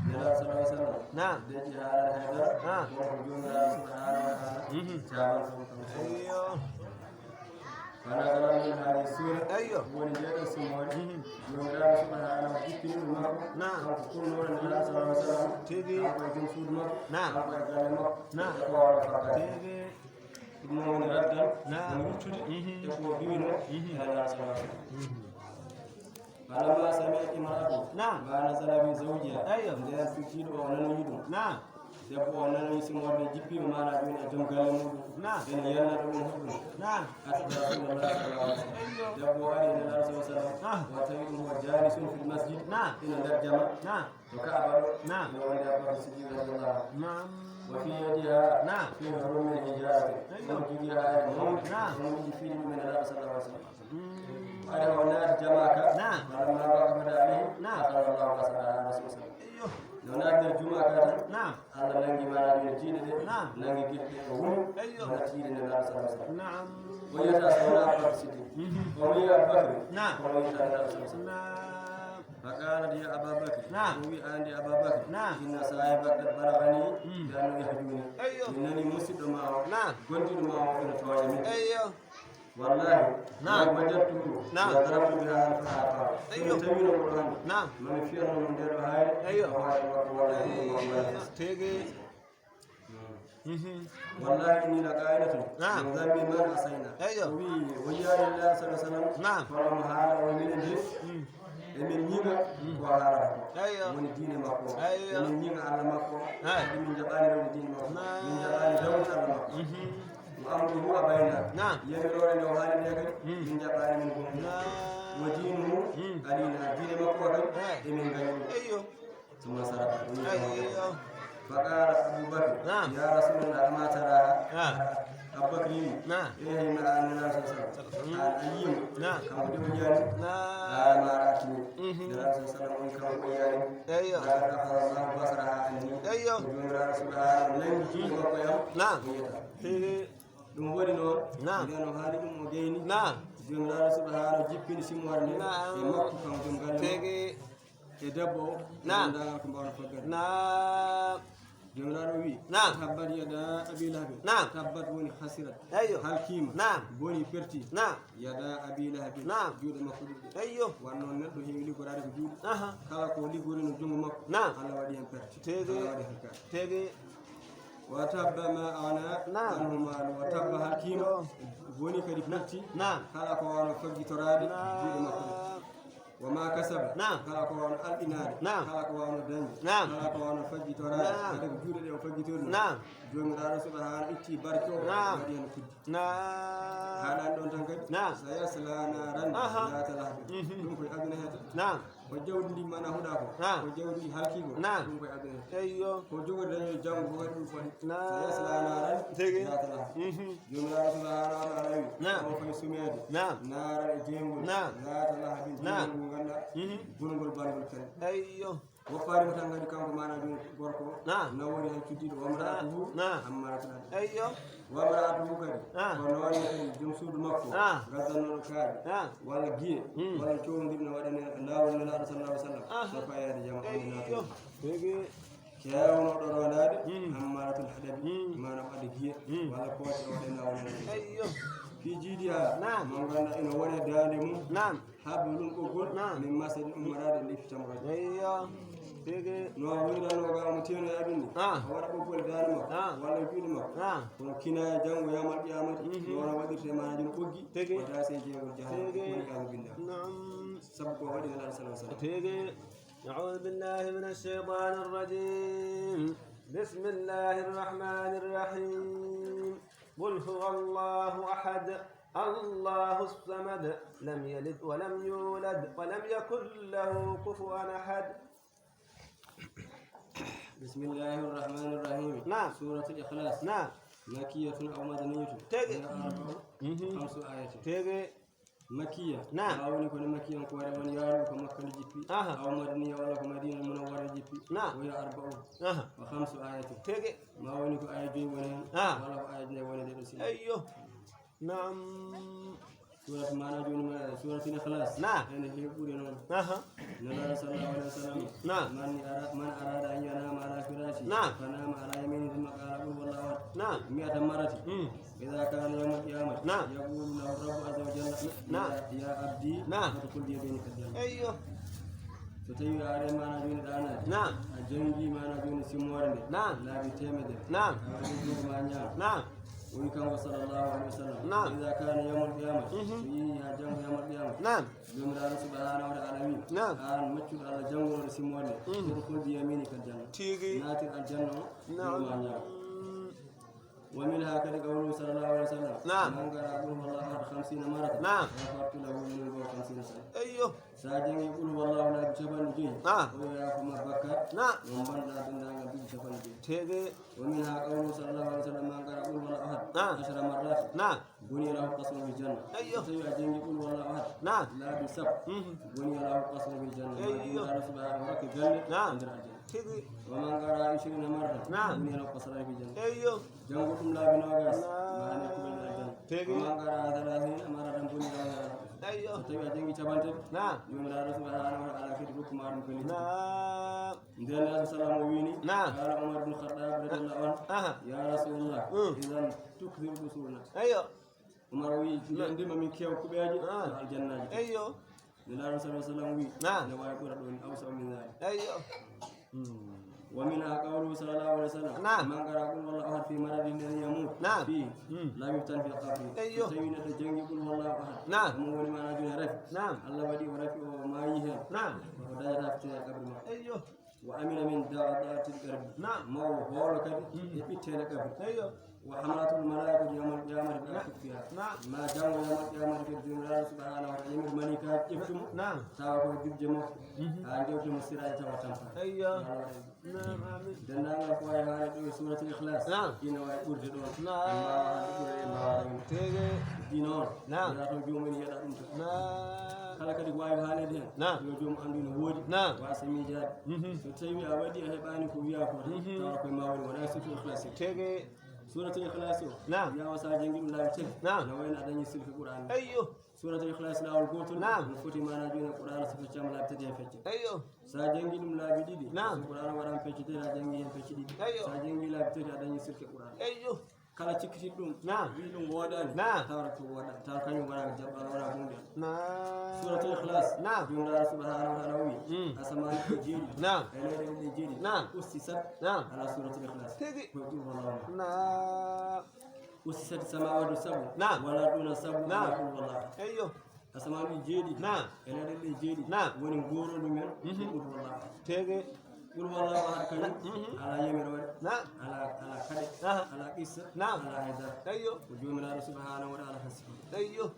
Nabi sallallahu alaihi wasallam deji hala hada ko jumla subhanahu wa ta'ala jawab ayyo kana kana min hadi sura ayyo woni jeedo sumori jumla subhanahu wa ta'ala ko kun non Nabi sallallahu alaihi wasallam tege ko jum sudma ko galema ko wala tege dum woni raddal mo wuttude e ko diwino Nabi sallallahu alaihi wasallam فلما سمعت امرأته ما نزل بزوجها ندير فيكيد ونن يدو debbo o nani simorde jippima mana ɗum e joom galle muɗum ene yalna ɗum huɗɗum hatta rasulullah sallallahu alaihi wasallam debbo o ari ene rasul sallam o tawi ɗum o jaari sun fil masjid ina nder jama to kaaba ɗo no wonde abubakar siddiq radiyallahu wa fi yadiha fi rummin hijarati o jogui haare mawɗi moƴƴi fiɗi ɗum ene rasul sallallahu alaihi wasallam أنا ونات جماعة نعم. فلما وقفت عليه نعم. أخذ الله بصره على رسول الله أيوه لو نادر الجمعة نعم هذا لنجي ما نادر الجيل نعم. لنجي كيف يقول أيوه. ونتيجة النبي صلى الله عليه وسلم نعم ويتأسون أبو الصديق وهي أبو بكر نعم. وهي النبي صلى الله عليه وسلم نعم فقالت يا أبا بكر نعم. وهي عندي أبا بكر نعم. إن صاحبك قد بلغني بأنه يهجوني أيوه. إنني مسجد معه نعم. كنت معه في التواجد أيوه والله نعم. ما وجدته نعم. وضربت بها الفاتحة أيوه. تميل القرآن نعم من فيها من دير هاي أيوه. والله تيجي والله إني لقائلة نعم. من ذنب من أسينا أيوه. ويا الله صلى الله عليه وسلم نعم. فلما هذا ومن الجيش من نيغا وهذا أيوه. من الدين مكو أيوه. من نيغا على مكو أيوه. من جبال الدين مكو نعم. من جبال داود على مكو وأمره بيننا نعم. يمرون لو هذا من جبال من قوم نعم ودينه قليلا دين مكو من غيره أيوه ثم سرق أيوه فقال أبو بكر نعم. يا رسول الله ما ترى نعم أبو بكر نعم. إيه ما أنا صلى الله عليه وسلم الأيم نعم. كم دنيا نعم ما رأتني يا رسول الله صلى الله عليه وسلم كم دنيا أيوه لقد أخذ الله بصرها عني أيوه وجمع رسول الله لن يجيب وقيام نعم تيجي ɗum waɗi noon نعم. nden o haali ɗum o geyni نعم jomiraɗo subahanahu jippini simore nde نعم. e makko kam joom galle تيجي e debbo o نعم. dagal ko mbawno faggade نعم jomiraɗo wi نعم. tabbat yada abi lahabi نعم. tabbat woni hasirat أيوه halkima نعم. boni perti نعم yada abi lahabi نعم. juuɗe makko ɗuɗɗe أيوه wanno neɗɗo heewi liggorade ko juuɗe أها kala ko liggori no jungo makko نعم. allah waɗi hen perti تيجي allah waɗi halkade تيجي وتب ما أنا نعم. عنه مال وتب حكيم بني كدي فرتي نعم خلق وانا فجي ترادي جيد مكو نعم وما كسب نعم. خلق وانا الإناد نعم. خلق وانا دنج نعم. خلق وانا فجي ترادي نعم. كدي جود دي فجي ترادي نعم. جوم دار سبحان اتي باركو نعم. ودي ان كدي نعم هذا دون تنكد نعم. سيصلى نارا أها. ذات لهب دum koy aduna heta نعم ko jawdi ndi mana huda ko نعم. ko jawdi halkigo نعم. dum koy aduna heta أيوه ko jogo dañu jango ko dum foti نعم. سيصلى نارا تيجي ذات لهب jomiraɗo subahanahu wa taala wi نعم. on koye sumede نعم naara e jeygol نعم. laata lahabin نعم. jeygol ngol ganduɗa gongol bangol kadi أيوه wopparimo tan kadi kanko mana joni gorko نعم. nawori hen cuddiɗo wamratuhu نعم. ammaratuɗa أيوه wamratuhu kadi نعم. ko noone kadi joom suudu makko نعم. gaddannoɗo kaaɗe نعم walla guiye walla cowdir no waɗane lawol nelaɗo sallah alih sallam أها. so fayade jama أيوه تيجي kewnoɗo ronade ammaratul hadabi manam ade guiye walla kooce o waɗe lawol nelaɗo أيوه fi jiidiha نعم. mo ganduɗa ina wone dande mum نعم hablum ɓoggol نعم. min masadi ummarade lefitamo kadi أيوه تيجي no wiriranoga mo teno e aduni نعم. o waɗa ɓoggol dande makko نعم. walla juuɗe makko نعم kono kinaya janggo yamal qiyamati wona waɗirte mana joni ɓoggi Tigi. o dase jeegol jahannama تيجي woni kaga binda نعم saabu ko waɗi nelaɗo sallah sallam تيجي أعوذ بالله من الشيطان الرجيم بسم الله الرحمن الرحيم قل هو الله أحد الله الصمد لم يلد ولم يولد ولم يكن له كفوا أحد بسم الله الرحمن الرحيم نعم. سورة الإخلاص نعم مكية أو مدنية تيجي. هي أربع خمس آيات تيجي مكية نعم. أو كل مكية كوارع من يارو كمكة جيبي أها. أو مدنية ولا كمدينة منورة جيبي نعم. وهي أربع أها وخمس آيات تيجي ما وني كو آية جي ونين ولا آية جي ونين درسي أيوه نعم سورة ما نجون سورة الإخلاص نعم. يعني هي بورينون أها نبي صلى الله عليه وسلم نعم. من أراد أن ينام على فراشه نعم. فنام على يمينه ثم قال قل والله أحد نعم 100 مرة إذا كان يوم القيامة نعم. يقول له الرب عز وجل نعم. يا عبدي نعم. فادخل بيمينك الجنة أيوه فتيو على ما نجون دانا نعم الجنجي ما نجون سمورني نعم. لا بتمد نعم ما نعم نعم ويكون صلى الله عليه وسلم نعم. إذا كان يوم القيامة فيه جنب يوم القيامة نعم جمرة سبحانه وتعالى نعم. أن مكتوب على جنب سمورني يدخل بيمينك الجنة تيجي ناتي الجنة نعم ما نعم ومنها كذا قوله صلى الله عليه وسلم نعم. من قال أقول والله أحد 50 مرة نعم. غفرت له من قول 50 سنة أيوه ساجن يقول والله لا بشفن جي نعم. وياكم بكى نعم ومن لا تندعى بشفن جي تيجي ومنها قوله صلى الله عليه وسلم من قال أقول والله أحد نعم. 10 مرات نعم بني له قصر بالجنة أيوه. سيبقى جنجي قل والله أحد نعم. لا بسب بني له قصر بالجنة أيوه. الله سبحانه وتعالى جنة نعم. عند الجنة تيجي. ومن قرأ 20 مرة نعم. بني له قصر بالجنة أيوه. جنگكم لا بنوغاس نعم. ما نكون إلى الجنة تيجي. ومن قرأ 30 مرة بني له أيوه. سيبقى جنجي تبانت نعم. يوم الله سبحانه وتعالى كتبكم عن كل نعم. ندينا السلام ويني نعم. قال عمر بن الخطاب رضي الله عنه أها. يا رسول الله إذا تكثر بصورنا أيوه. عمر وي عندما من كيو كبياجي الجنة أيوه. نلا رسول الله صلى الله عليه وسلم نعم. نوايا قرأ أوسع من ذلك أيوه. ومنها قوله صلى الله عليه وسلم نعم. من قرأ قل والله أحد في مرض الذي يموت نعم. فيه لا يفتن في قبره أيوه. تسوين الجنگ قل والله أحد نعم. ومن ما نجون رف نعم. الله ودي ورفي وما يهل نعم. ودايا في قبر ما أيوه. وأمن من دعوات القرب نعم. ما هو كذا يبتلى قبر أيوه. وحملة الملائكة يوم القيامة بأكد فيها نعم. ما جاءوا يوم القيامة في الله سبحانه وتعالى يمر ملكات يفتم نعم. تاوكو يجيب جمع عندي في مصيرة وتنفع أيوه. نعم. آمين. دنا قوي هذه سورة الإخلاص نعم. إنه يقول جدول نعم. تيجي. دينار نعم. لا تجوم من يدا نعم. kala kadi wawi haalede hen نعم. yo joomum andu no woodi نعم. wasa miijade so tawi a waɗi a heɓani ko wiya ko tawa koye ma woni wona surtout ikhlas تيجي. suratul ikhlas o نعم. wiyama sa jangi ɗum laabi tati نعم. no wayno a dañi silke qouran أيوه. suratul ikhlas lawol gotol نعم. no foti mana joni qouran so feccama laabi tati hen fecce أيوه. sa jangi ɗum laabi ɗiɗi نعم. so qouran waɗama fecce tati a jangi hen fecce ɗiɗi أيوه. sa jangi laabi tati a dañi silke qouran أيوه. kala cikkitiɗo ɗum نعم. wi ɗum woɗani نعم. tawata ko woɗa tawa kañum waɗaka jaɓɓal wona hunde نعم. suratul ikhlas نعم. jumlaɗo subhanahu wa taala wi asamani ko jeeɗi نعم. e leyɗe ɗe jeeɗi نعم. ustisat نعم. ala suratul ikhlas تيجي. koye ɓuri wallahuma نعم. ustisat samawatu sabu نعم. wala ɗuna sabu نعم. ala ɓuri wallah أيوه. asamani jeeɗi نعم. e leyɗe ɗe jeeɗi نعم. woni goroɗu men ɓuri wallah تيجي. ɓuri wallah hat kañum ala yemiroɗe نعم. ala kaɗe أها. ala qissa نعم. ala haydara أيوه. ko jomiraɗo subhanahu wa taala hasibi أيوه.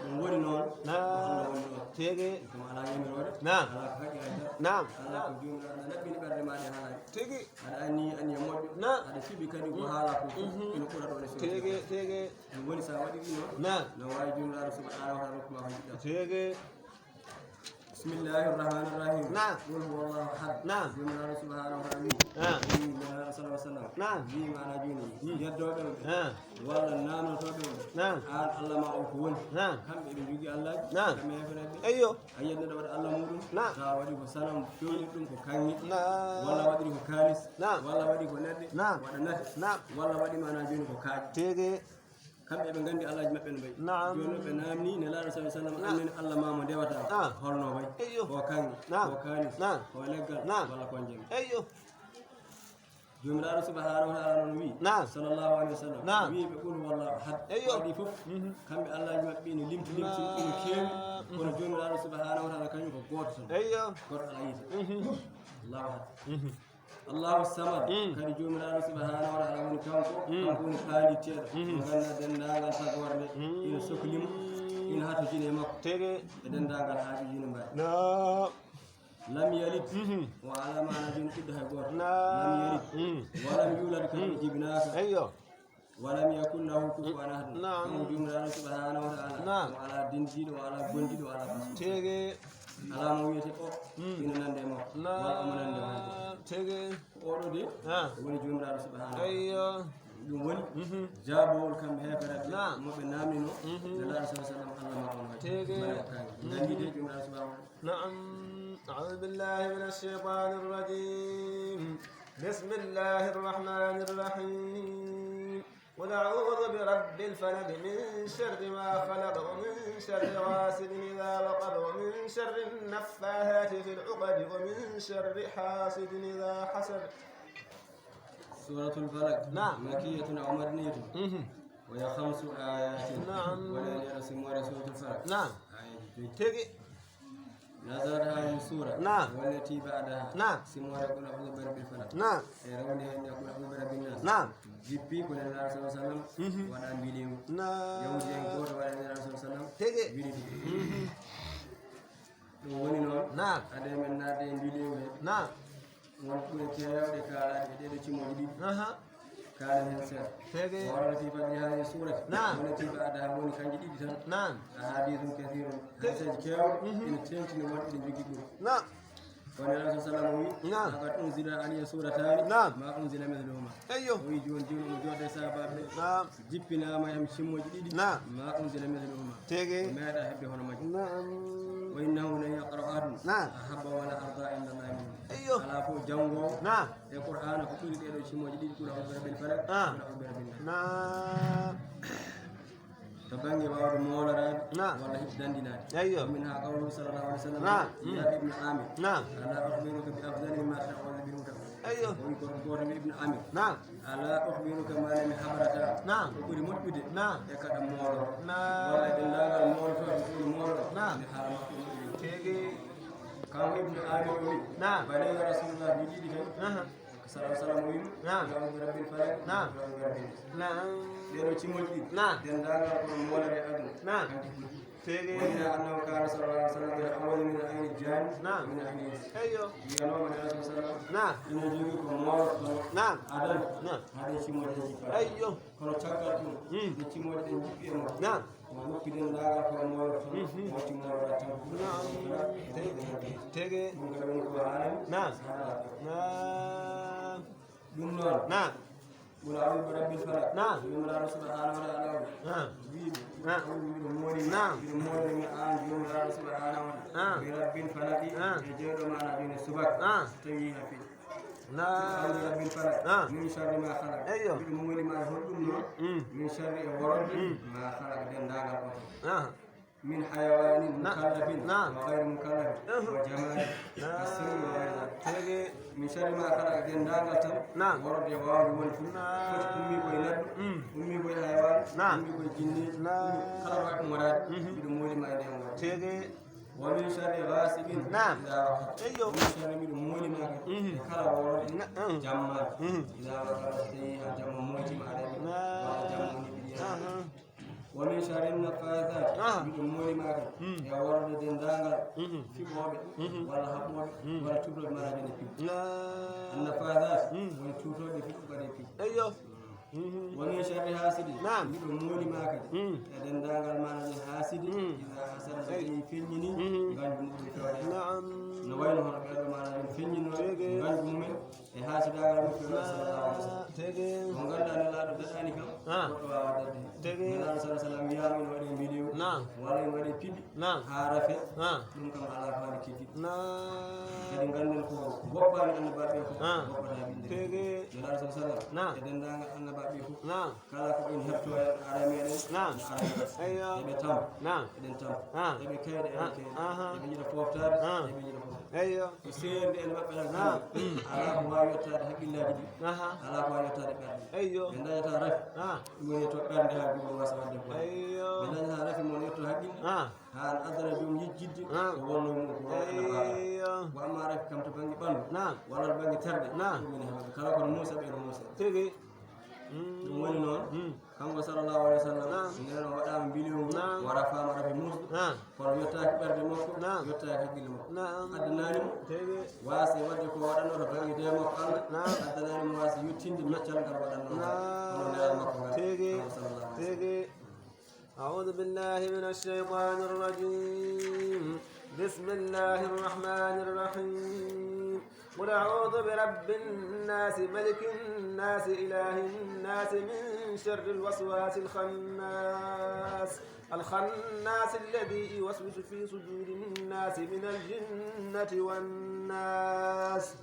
ɗum woni noon ko Allah نعم. woni ɗon تيجي. kono ala yemiroɗe نعم. ala ko haqqi haydara نعم. ala ko jomiraɗo laɓɓini ɓerde maɗe haalaji تيجي. aɗa anni anni e moƴƴo نعم. aɗa fiɓi kadi ko haala ko fof ina ɓura ɗon e تيجي. تيجي. ɗum woni sa waɗi ɗi noon نعم. no wawi jomiraɗo subhanahu wa taala rokkuma ko jiɗɗa تيجي. bisimillahi irrahmani irrahim نعم. qul huwa allahu ahad نعم. jomiraɗo subhanahu wa taala wi نعم. wi nelaɗo sallah sallam نعم. wima ana joni yeddoɓe ɓe نعم. walla namnotoɓe ɓe نعم. an allah ma o ko woni نعم. kamɓe ɓe jogui allaji نعم. kamɓe hefanatɓe أيوه. a yiyatneɗo waɗa allah muɗum نعم. tawa waɗi ko sanam fewni ɗum ko kanŋi نعم. walla waɗiri ko kalis نعم. walla waɗi ko neɗɗe نعم. waɗa nate نعم. walla waɗi mana joni ko kaaƴe تيجي. kamɓe ɓe gandi allaji maɓɓe no mbayi نعم. joni ɓe namni nelaɗo sa sallam annene allah ma mo ndewata نعم. holno way أيوه. ko kanŋi نعم. ko kalis نعم. ko leggal نعم. walla ko jengi أيوه. jomiraɗo subhanahu wa taala noon wi نعم. sallllahu alayhi wa sallam نعم. wi ɓe qul wallahu ahad أيوه. waɗi foof kamɓe allaji maɓɓe ne limti limti ino keewi kono jomiraɗo subhanahu wa taala kañum ko goto tan أيوه. goto ala yita allahu ahad allahu samad kadi jomiraɗo subhanahu wa taala woni kanko kanko woni kaaliteɗo mo ganna dendagal tagorde ina sohlimo ina hatojine e makko تيجي. e dendagal haajujine mbaɗi نعم. lam yalid o ala mana joni ɓiɗɗo hay goto lam نعم. yalid walam yulad kadi ɓe jibinaka أيوه. ولم يكن له كفوا احد نعم. جملة سبحانه وتعالى نعم. وعلى دنديد وعلى بنديد وعلى فصل تيجي. على ما ويتي او ina nande mo wala mo nande mo نعم. تيجي. oɗo de نعم. woni jomiraɗo subhanahu أيوه. ɗum woni jaabowol kamɓe hefereɓe نعم. moɓe namnino nelaɗo sa sallam allah ma on waɗi تيجي. gandi de jomiraɗo subhanahu نعم. أعوذ بالله من الشيطان الرجيم. بسم الله الرحمن الرحيم. قل أعوذ برب الفلق من شر ما خلق ومن شر غاسق إذا وقب ومن شر النفاثات في العقد ومن شر حاسد إذا حسد. سورة الفلق نعم. مكية أو مدنية وهي 5 آيات نعم. ولا يرسم سورة الفلق نعم. آية تيجي. نزلت هذه السورة نعم. والتي بعدها نعم. سموها يقول أعوذ برب الفلق نعم. يرون أن يقول أعوذ برب الناس نعم. جيبي كل النبي صلى الله عليه وسلم وأنا بيليو نعم. يهودي ينكر وأنا النبي صلى الله عليه وسلم تيجي. بيلي woni noon نعم. ade men naade e mbilew he نعم. won ɓuri kewɗe kaalaɗe ɗeɗo cimoɗe ɗiɗi أها. كان هنسى تيجي ورد في فضل هذه السورة نعم. والتي بعدها هون كان جديد نعم أحاديث كثيرة حسج كيو إن تنتين وقت الجديد نعم والرسول صلى الله عليه وسلم نعم. لقد أنزل عليه سورتان نعم. ما أنزل مثلهما أيوه ويجون جون سابا نعم جبنا ما يمشي جديد نعم. ما أنزل مثلهما تيجي ما لا أحب هنا مجد نعم وإنه لن يقرأ نعم. أحب ولا أرضى عند الله منه أيوه على فوق جنگو نعم القرآن كل كده شيء جديد كل أمر بالفلك كل آه. أمر بالناس نعم تبني بعض مولى نعم. ولا هدان دينار أيوه ومنها قوله صلى الله عليه وسلم نعم. يا ابن عامر نعم ألا أخبرك بأفضل ما تقول به أيوه ويقول ابن عامر نعم ألا أخبرك ما لم حبرك نعم. وكل مجد نعم. يكاد مولى نعم. ولا إلا المولى فيقول مولى نعم. لحرام تيجي كان ابن عامر نعم. بني رسول الله بيجي نعم صلى الله عليه وسلم نعم. يقول رب الفلك نعم. يقول رب الناس نعم لأنه تيمولي نعم. دنداغا كون مولا أدنى نعم تيجي وإلى أنه كان صلى الله عليه وسلم يتحول من عين الجان نعم. من عين الإنس أيوه ينوم من الرسول صلى الله عليه وسلم نعم إنه يجيكم مولا نعم أدنى نعم هذا تيمولي يجيكم أيوه kono caggal ɗum ɗo timmode ɗen jiɓɓemo نعم o noppiɗen daagal koye moolo o timmoroɗa tan تيجي ɗum kadi woni ko haalani نعم haala نعم ɗum noon نعم ɓura awɗo rabbil falak نعم. yumraɗo subhanahu wa taala نعم wiiɓe نعم. mbiɗo mooli نعم. mbiɗo molimi an yumraɗo subhanahu wa taala نعم. ɓi rabbil falaki نعم. e jeyɗo mana ɗine subak نعم. so tawi ha fi نعم أعوذ برب الفلق نعم. من شر ما خلق أيوه. بالمولي ما يهدم من شر ورد ما خلق دنداغ الأرض نعم من حيوان نعم. مكلف نعم. وغير مكلف وجمال السر وغير ذلك تيجي من شر ما خلق دنداغ نعم. ورد يغار والفل نعم. فت أمي كوي ند أمي كوي حيوان نعم. أمي كوي جني نعم. خلق مراد بالمولي ما يدين تيجي ومن شر غاسق نعم. إذا وقب أيوه ومن شر من المولي ما خلق ورد نعم جمال إذا وقب سيئا جمع موتي ما عليه نعم ومن شر النفاثات نعم. بالأمور معك يا ورد دندانغا في بوبي ولا حبوبي ولا تبرد ما رجل في نعم النفاثات وتوتو في بقري في أيوه ومن شر حاسد نعم. بالأمور معك يا دندانغا ما رجل حاسد إذا حسد زي فيني غني مدرك نعم نوين هو بيد ما رجل فيني غني مؤمن حاسد غني في الله صلى الله عليه وسلم تيجي ونقول أن لا تدعني كم تيجي الله صلى الله عليه وسلم يا من ولي فيديو نعم ولا ولي بيبي نعم عارفه نعم ɗum kam ala faani kedi نعم kadi ganden ko goppani annabaɓe ko Ah. goppata binde تيجي jolaɗo sa sallam Nah. e dendagal annabaɓe fof نعم kala ko ɗen hefto ara meɗen نعم ara أيوه eɓe tam نعم eɗen tam Ah. eɓe kayɗe eɗen kayɗe Aha. eɓe jiɗa foftade Ah. eɓe jiɗa fof أيوه ko seerde en maɓɓe tan Nah. ala ko wawi yettade haqqillaji ɗi أها ala ko wawi yettade ɓerɗe أيوه ɓe dañata rafi آه ɗum woni to ɓernde ha jumon wasa wadde ko ɓe أيوه dañata rafi mon yetto haqqille آه ha an addana jom yejjidde Ah. ko wonno mum ko waɗa أيوه wa amma rafi kam to banggue ɓandu نعم walla to banggue terde Nah. ɗum woni heewde kala kono muusa ɓeɗo muusa تيجي ɗum woni noon kanko sallllahu alih wa sallam Nah. nden o waɗama mbiliwgo Nah. wara fama rafi muusɗo نعم kono yettaki ɓerde makko Nah. yettaki haqqille makko نعم addananimo تيجي waasi wadde ko waɗanno to banggue de makko allah Nah. addananimo waasi yettinde meccal ngal waɗanno kono نعم ndeyal makko ngal تيجي kanko sallllahu alih تيجي أعوذ بالله من الشيطان الرجيم بسم الله الرحمن الرحيم قل أعوذ برب الناس ملك الناس إله الناس من شر الوسواس الخناس الذي يوسوس في صدور الناس من الجنة والناس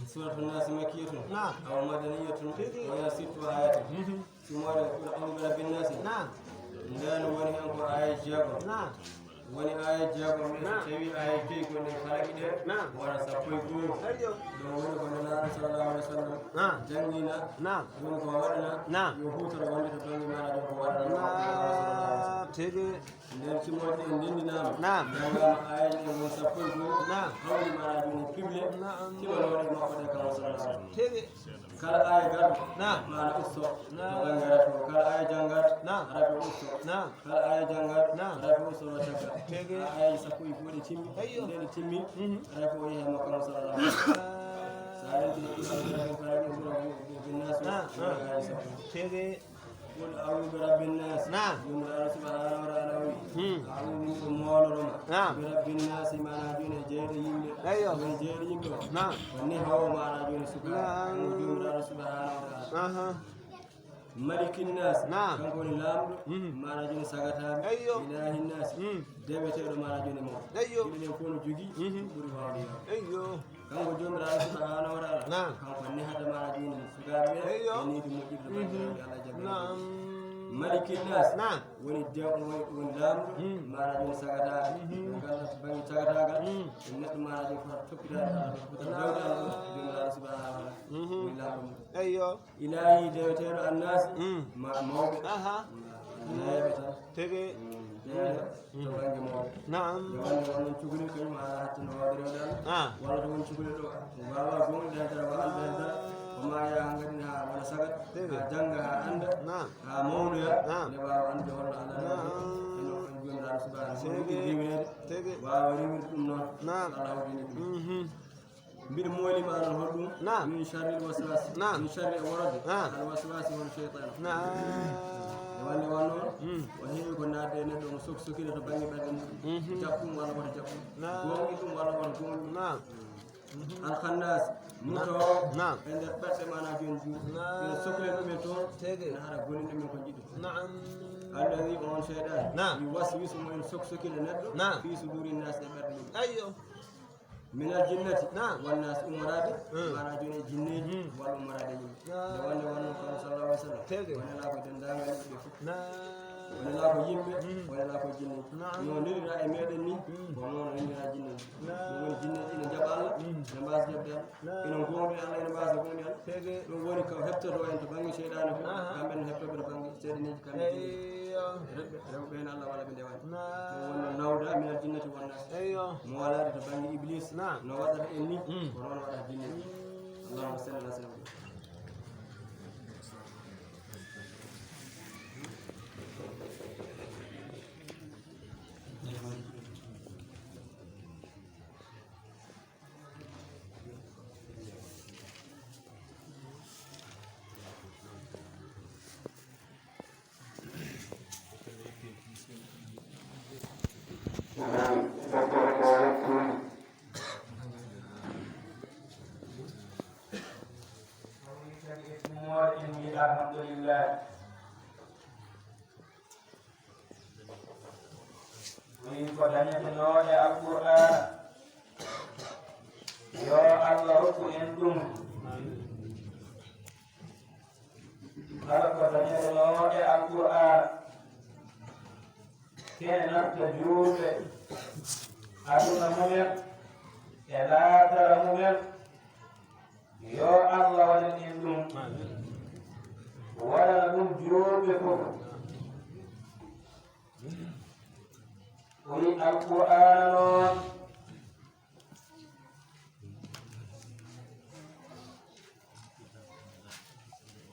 سورة الناس مكية نعم. أو مدنية وهي 6 آيات ثم قل أعوذ برب الناس نعم nden woni hen ko aya jeegom نعم woni aya jeegom ɗe so Nah. tawi aya joyi ko nden falaki ɗe Nah. wona sappo e goho أيوه ɗo woni ko nelaɗo sallllahu alih w sallam نعم jangina نعم woni ko waɗana Nah. yo hutoro wonde to banggue maɗa ɗon ko waɗana نعم تيجي nden cimoɗe ɗe ndendinama Nah. jangama ayaji ɗe won sappo e goho Nah. hawli maɗa joni pible Nah. timanoɗe makko ɗe kala sallah sallam تيجي kala aya gaɗo Nah. maɗa usto Nah. to banggue rafi o kala aya janggat Nah. rafi usto نعم kala aya janggat Nah. rafi usto no cagga Tege. ayaji sappo e goho ɗe timmi Ayyo. nde ɗe timmi Mhm. rafi o yeehe makko sallallahu alih w sallam sa قل أعوذ برب الناس نعم يمرأ سبحانه وتعالى أعوذ مولرما نعم برب الناس ما نجون جيريم أيوه جيريم نعم ونهو ما نجون سبحانه يمرأ سبحانه وتعالى ملك الناس نعم كان قول لام ما نجون سغتا أيوه إله الناس دبته ما نجون مو أيوه إلى يكون جوجي بوري وادي أيوه كان قول جمرة سبحانه وتعالى نعم كان قول نهاد ما نجون سغابه أيوه نيد مجيب نعم ملك الناس نعم وللدم واللام ما نجون سغتا وقال بني سغتا إن ما نجون فكرة جمرة سبحانه وتعالى أيوه إلهي دبته الناس ما موت تجي نعم bir mooli ma non hoddum min sharri waswas min sharri warad alwaswas wal shaytan wani wano o heewi ko naatde e neɗɗo mo sokile to bangi ɓerɗen jaɓɓum walla wota jaɓɓum gonɗi ɗum walla wota gonɗi alkhannas muto e nder ɓerɗe mana joni juur ene sokle ɗumen toon ene haɗa golinɗe men ko jiɗi alladi on cheyɗan yuwaswisu mo en sokile neɗɗo fi suduri nas e ɓerɗe mum أيوه من الجنة والناس أمراض وأنا جوني جنة والأمراض وانا صلى الله عليه وسلم وانا لا كنت دائما وانا لا كنت يمبي وانا لا كنت جنة يوم نري رأي ميدني وانا نري جنة يوم جنة إن جبال نباس جبال إن قوم الله نباس قوم الله لو وني كهبت رو أنت بانغ شيطان كم بين هبت بانغ شيطان كم رب بين الله ولا بين دوان وانا نودا من الجنة والناس موالاد بانغ إبليس نوادر إني ورانا ورانا جنة اللهم صل على سيدنا الحمد لله ويقدنيتنو يا القرآن يا الله ركو اندم قدنيتنو يا القرآن كان تجوب أدونا مؤمن لا ترى مؤمن يا الله ولن اندم ولا من جوبكم القرآن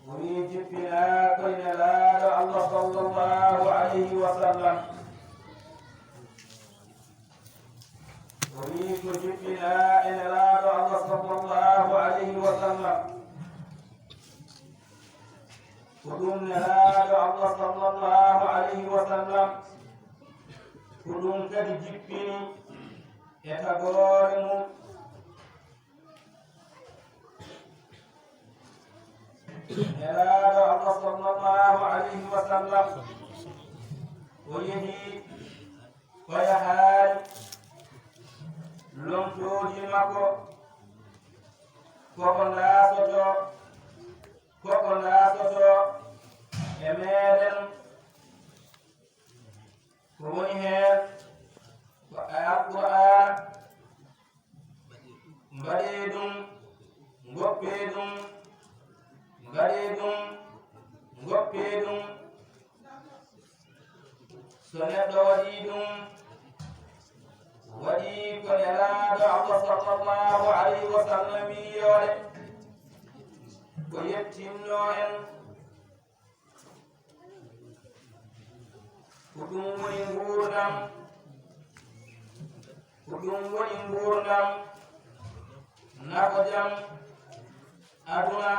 ويجب بنا كن لا الله صلى الله عليه وسلم ويجب بنا إن لا الله صلى الله عليه وسلم كلهم نهاد الله صلى الله عليه وسلم كلهم كدي جبيني يتقارم نهاد الله صلى الله عليه وسلم ويهي ويحال لم توجي مكو كوكولا سوتو كوكولا سوتو emeɗen ko woni hen ko alquran mbaɗe ɗum goppe ɗum mbaɗe ɗum goppe ɗum so neɗɗo waɗi ɗum waɗi ko nelaɗo Allah sallallahu alayhi wa sallam wiyode ko yettinno en ko ɗum woni nguurdam ko ɗum woni nguurdam nako jam aduna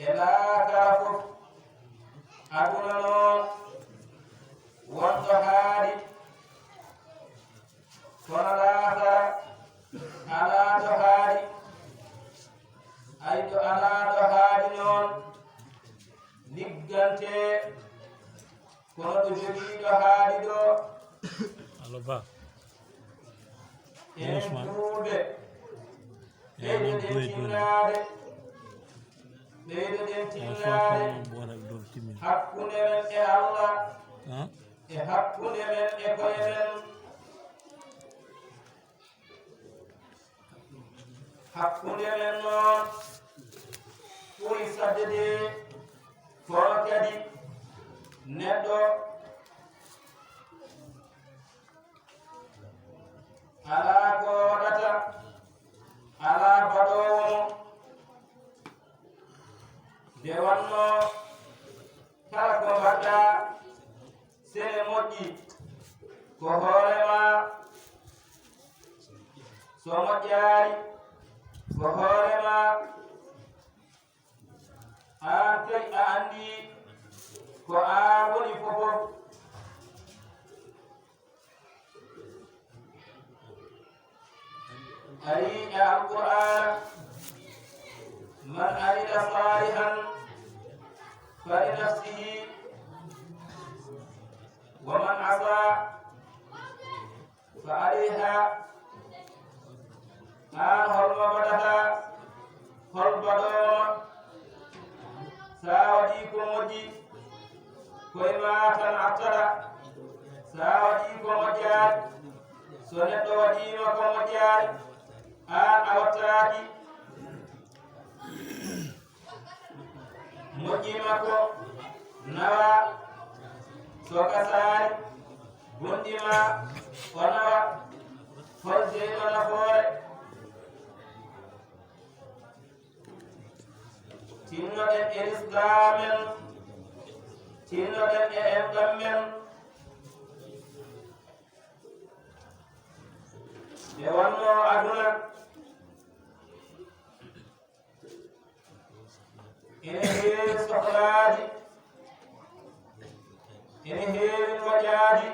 e laakara fof aduna noon wonɗo haadi kono laakara alaa to haadi ay ɗo alaa ɗo haadi noon liggante kono ɗo jogiiɗo haadi ɗo enen duuɓe ɓeydoɗen tinnaade hakkunde men e Allah e hakkunde men e koye men hakkunde men noon ɓuri saddede kono kadi neɗɗo alaa ko waɗata alaa baɗoowo mo nde wanno kala ko mbaɗɗa sene moƴƴi ko hoorema so moƴƴaari ko hoorema an kay a anndi ko an woni fofof ari e alqur'ana man amila salihan fali nafsihi wa man asa fa alayha an holmo baɗata hol baɗooma sa waɗi ko moƴƴi koye ma tan attata sa waɗi ko moƴƴaari so neɗɗo waɗima ko moƴƴaari an a wattaaki moƴƴima ko nawa so gasaani gonɗima o nawa hol jeyɗo nafoore tinnoɗen e lisdamen tinnoɗen e enɗam men ɓe wonno aduna ene heewi sohlaaji ene heewi moƴaaji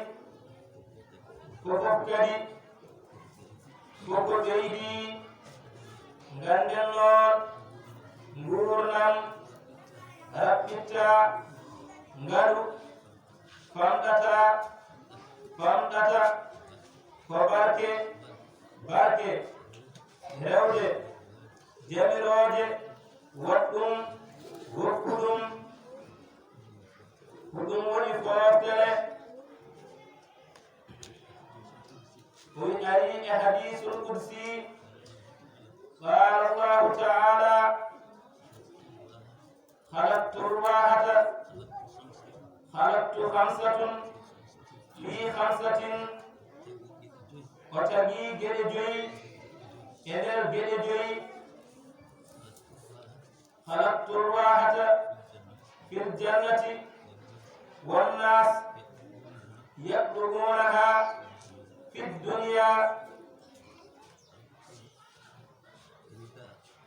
ko fof kadi koko ɓeydi nganden noon nguurnam raɓɓitta ngaɗu famɗata ko barke rewde jamirooje waɗɗum wokkuɗum ko ɗum woni fooftere ɗum ari e hadisul qudsi qala allahu taala halaktu rwahata halaktu hamsatun li hamsatin o tagi geɗe joyi e nder geɗe joyi halaktu rwahata fil jannati wannas yatlubunaha fi dunya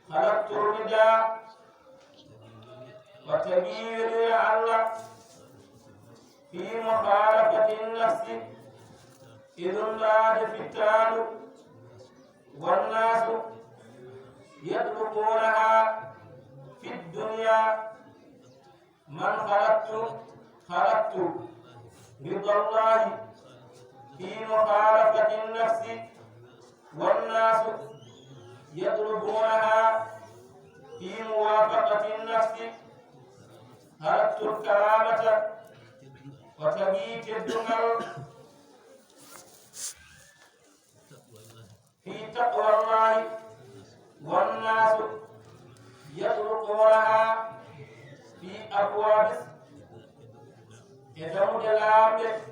halaktu rida o tagi weɗoya allah fi mukhalafati nnafsi iɗum laade fittaandu wannasu yatlubunaha fi dunya man خلقت رضا الله في مخالفة النفس والناس يطلبونها في موافقة النفس خلقت الكرامة وتبيت الدمر في تقوى الله والناس يطلقونها في أبواب يتمد العبد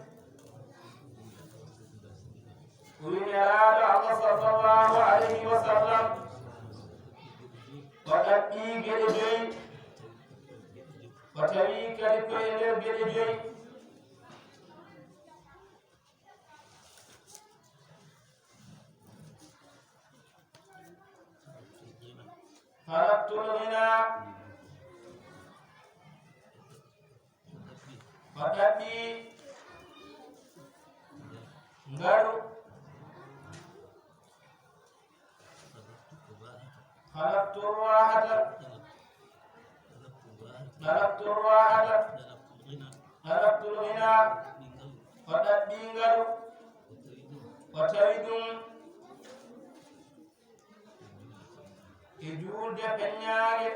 وإن أراد الله صلى الله عليه وسلم وتبقي جلجي وتبقي كالكوين الجلجي o ɗaɓɓi ngaru خلقت الراحة خلقت الراحة خلقت الغنى وتأبي ngaru وتويدum e juulde peññaage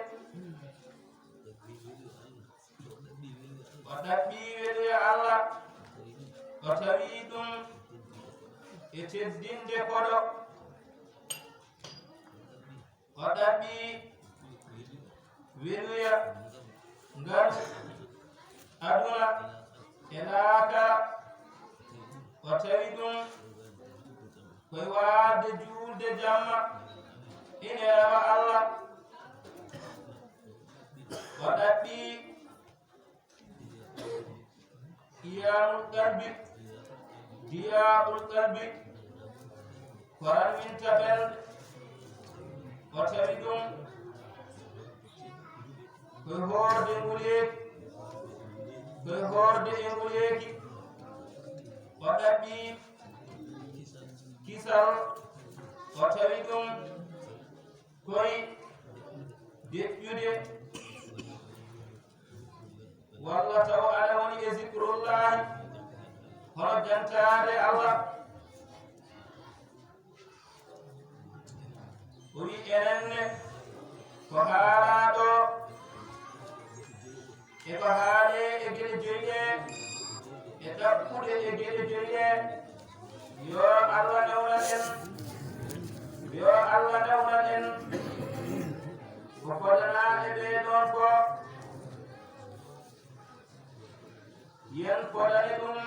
o ɗaɓɓi weluya Allah o tawi ɗum e teddinde koɗo o ɗaɓɓi weluya ngam aduna e laaka o tawi ɗum koye waade juulde jamma ine rewa Allah o ɗaɓɓi iyamul qalbi diyaɓul qalbi ko ranminta ɓelde o tawi ɗum koye hoorde nguleeki koye hoorde e nguleeki o ɗaɓɓi kisal o tawi ɗum koye deƴƴude walla taw aɗa woni e zicrullahi hono jantaade Allah o wi enenne ko haalaɗo e ko haale e geɗe joyɗe e ɗaɓɓude e geɗe joyɗe yo Allah nawnan en yo Allah nawnan en ko fodana e ɓeeɗon ko yen fodane ɗum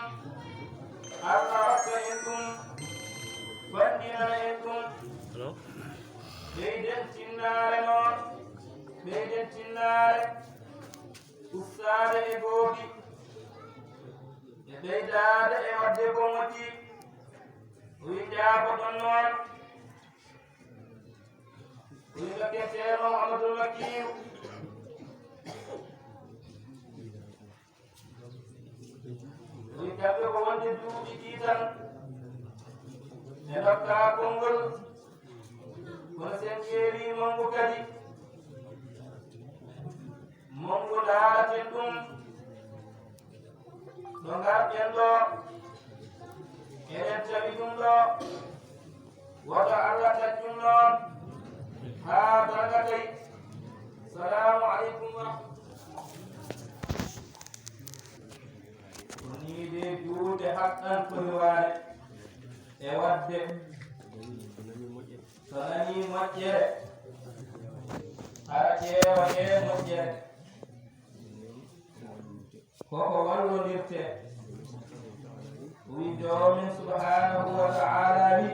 Allah hokka en ɗum fandinana en ɗum ɓeyden tinnaare noon ɓeyden tinnaare ustaade e goobi e ɓeydaade e wadde ko moƴƴi o wi jaafo ɗon noon o wi gakketteeno Amadou Makiyu o wi kamɓe ko wonde duuɓi ɗi tan e ndokkaa konngol kono sen ƴeewi mongu kadi mongu laaraten ɗum ɗo ngarɗen ɗo eɗen tawi ɗum ɗo woto Allah taƴƴum noon haa dargatay. Salamu aleykum wa nii de juude haqqan koye waane e wadde so nanii moƴƴere hara ƴeewa e moƴƴere koko wallondirte wi joomin subhanahu wa ta'ala wi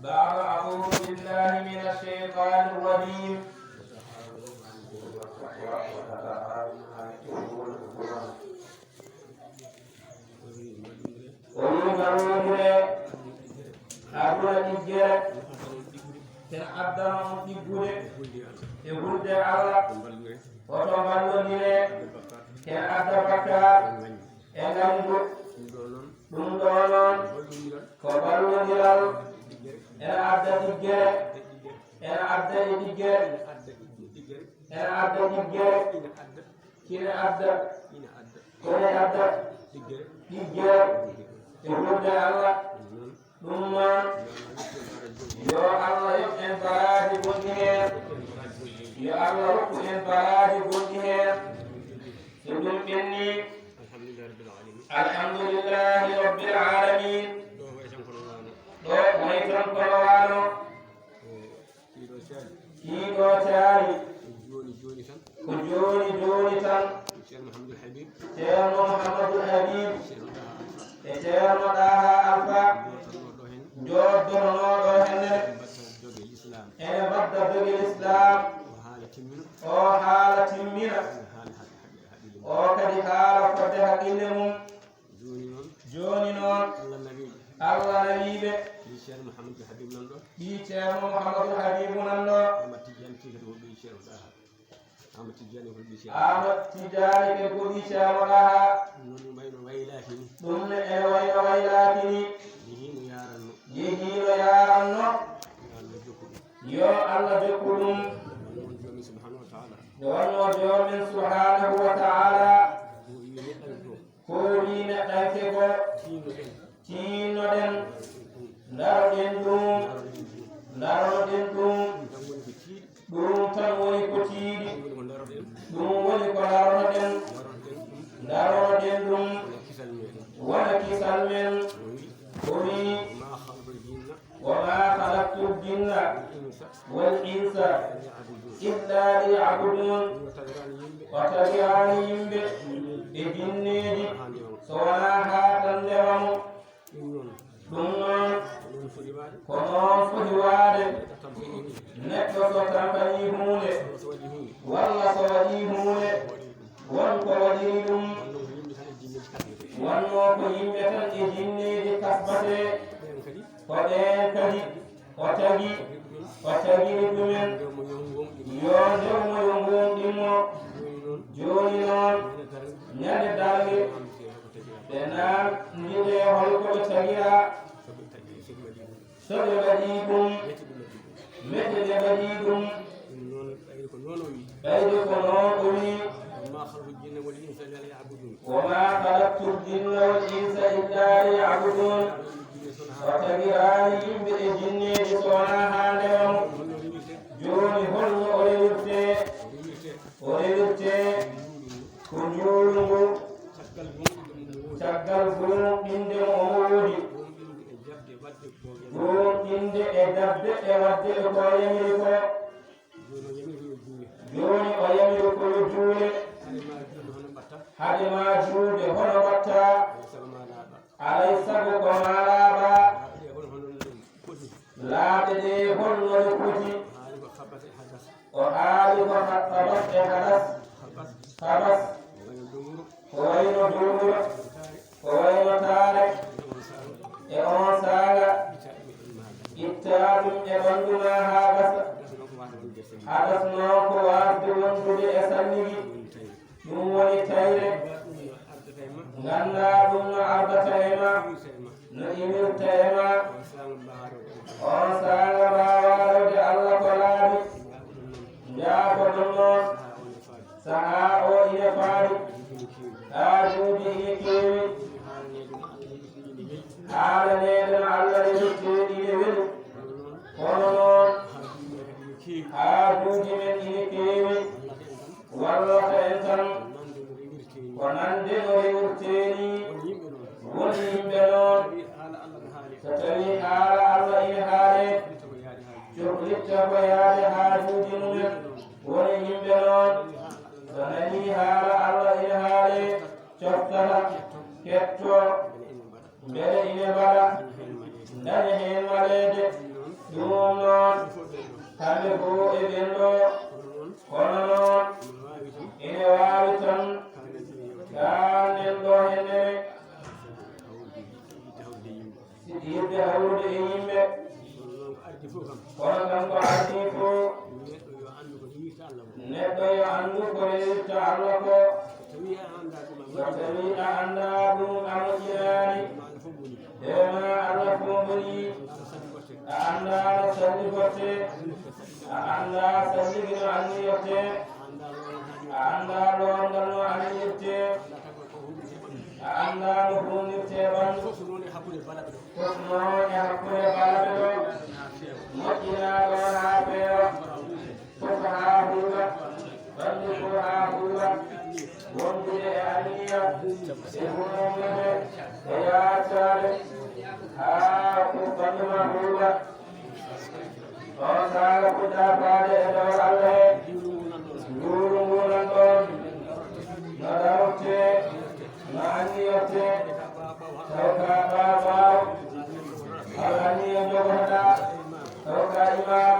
بعد أعوذ بالله من الشيطان الرجيم ten addama ɗiggude e hulde Allah woto ballodire ten adda bakar e ngandu ɗum ɗo noon ko ballodiral ene adda ɗiggere ene adda e ɗiggere ene adda ɗiggere kine adda kone adda ɗiggere e hulde Allah ɗum noon yo Allah yoɓ en baraji gonɗi heen yo Allah hokku en baraji gonɗi heen so ɗum ɓenni alhamdulillahi rabbil alamin ɗo way tan kono waano kiiɗo caari ko joni tan ceerno Mouhamadoul Habib e ceerno Daha Alpha joddonoɗo henne ene mbadda dogel islam o haala timmina o kadi haala fodde haqqille mum joni noon Allah nabiɓe ɗi ceerno Mouhamadoul Habibu nan ɗo Ahmad Tidiane ke ko di Cheikh Raha ɗum ne ene wayno waylaakini jehiino yaaranno yo Allah jokku ɗum nde wonno joomin subhanahu wa taala ko wi neɗɗanke ko tiinnoɗen daroɗen ɗum ɗum tan woni ko tiiɗi ɗum woni ko daroɗen ɗum wona kisal men ko wi wama halaktu ljinna wal insa illa liyabudun o tawirani yimɓe e jinneji so wona ha tan ndewamo ɗum noon ko noon foti waade neɗɗo so tampani hunde walla so waɗi hunde wonko waɗiri ɗum wonno ko yimɓe tan e jinneji kasbate ko ɓen kadi o tagiri ɗumen yo ndewmo yo ngonɗinmo joni noon ñande darge ɓe nandiɗe holko ɓe tagira so ɓe waɗi ɗum meɗe ɓe waɗi ɗum ɓeyde ko noon o wi wama halaktu ljinna wal insa illa liyabudun o tagirani yimɓe e jinneji so wona ha ndewamo joni holno o rewirte ko njuulungu caggal gonɗinde mo o woodi gonɗinde e dabde e wadde e ko yamiri ko joni o yamiri koyo juule hade ma juude hono watta alay sago ko ma laaɓa laaɓe ɗe holnore foti o haali ko habas e habas ko wayno dowuro ko wayno taare e on saaga itta ɗum e ɓanduma ha gasa hadas noon ko wasde wondude e sannigi ɗum woni tayre ganda ɗum no ardata e ma no imirta e ma on saaga mbawarode Allah ko laaɓi jaako ɗum noon saha o ine faari haajuuji ine keewi haalaneede no Allah remitteeɗi ine weli kono noon haajuuji men ine keewi wallata en tan ko nande no rewirteeni woni yimɓe noon so tawi haala Allah ine haale cohlitta ko yaade haajuuji mumen woni yimɓe noon so nani haala Allah ine haale coftata ketto mbele ine mbaɗa daña heen waɗeede ɗum noon kamɓe fof e ɓen ɗo kono noon ine waawi tan gaanen ɗo henne yidde hawrude e yimɓe kono kanko ardi fof neɗɗo yo anndu ko rewirta Allah ko so tawi a annda ɗum a moƴƴinaani dema Allah fof boni a annda no salli fotte a annda salligi no anniyete a annda loongal no annirte a annda no funirte ɓanndu fof noon e hakkude balaɓe ɗo moƴƴinaaɗo haa feewa fof haa huuɓa ɓanndu fof haa huuɓa wondude e anniya e hunumede e yaataade haa fof ɓanndu ma huuɓa on saaga fuɗɗa faade e dawal Allah he nduuru ngu nan ɗon no darorte no anniyotte taw ka ɓaaɓaaw al anniya jogotoɗa taw ka imam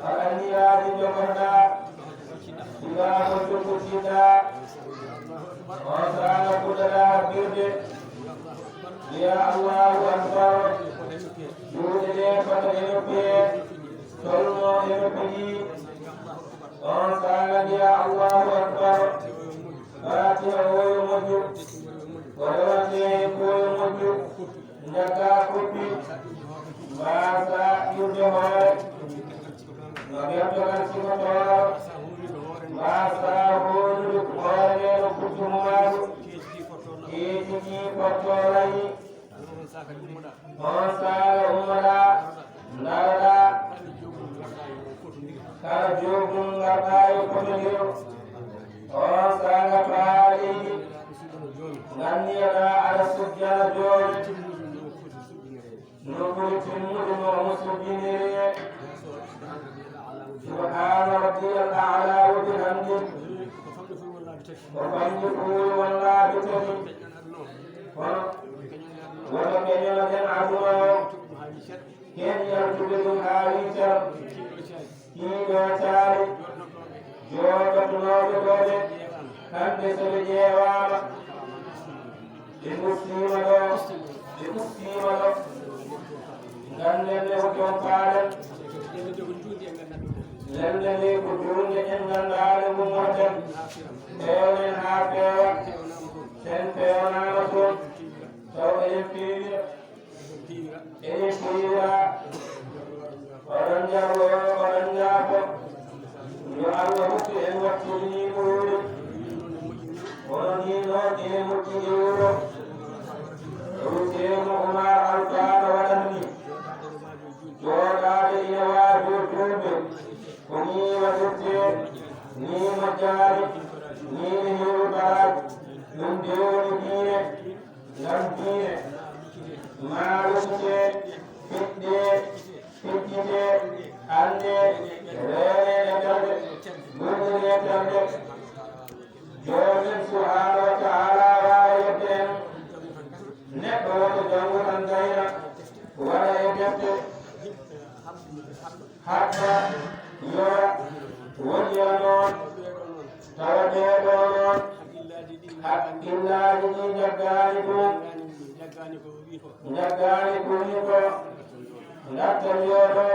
al anniyaaji jogotoɗa imaamo jogotiɗa on saaga fuɗɗata habbirde wiya Allahu akbar juuɗe ɗe fota e noppi he tolno e noppi ɗi on saaga jiya allahu akbar fatiha oyo moƴƴu o rewande koyo moƴƴu jagga koppi mbasa ƴurde hoore no gertogal sifotoro mbasa honude hoore neno kuttumomaɗu keetiki fottorayi on saaga ummoɗa ndaroɗa kala jogum garɗa e kotodiru on saaga paaleydi ganniyeɗa aɗa sujjana jooɗi no ɓuri timmude no omo sujjiniri subhana rabbiyal a'la wa bihamdi o famɗi ɓuuri wallaabi tati woto keñonoten aduna o ken yaltude ɗum haa wiitan kiiɗo caari jooɗotunooɓe ɗoɓe kamɓe so ɓe ƴeewaama ɓe ustiima ɗo ganden nde ko jon paalen lende nde ko juunde en nganndaale mummoten pewnen haa peewa sen pewnaama toon taw eɗen piiwira oɗon jaro oɗon jaafo yo allah hokku en wattude ni ɓuuri ono ni noon ene moƴƴini wuro ceerno oumar alfaano waɗanni jooɗaade ina waawi julɓe ko ni waɗirte ni majjaari ni ne heewi baraji ɗum dewni diine ngam diine maalumte fiɗɗe fiɗɗite annde reereede darde gurɗiree darde joomen subhanahu wa taala waawi yedde en neɗɗo woto janngo tan gayna waɗa e defte hatta yora wonira noon tawa ɓeeɗo noon haqqillaaji ɗi jaggaani ɗum jaggaani kuni ko ngattan yooɗo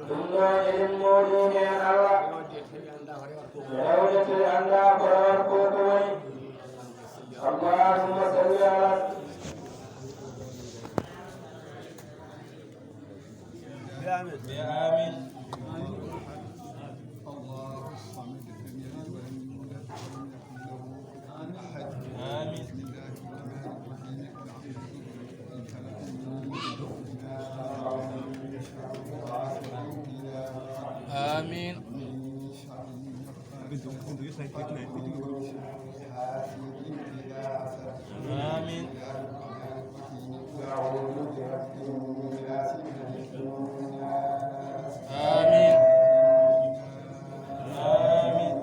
ɗum ɗo eɗen mooli heen allah rewde te annda ko rawat ko to woni allahumma salli ala amin آمين آمين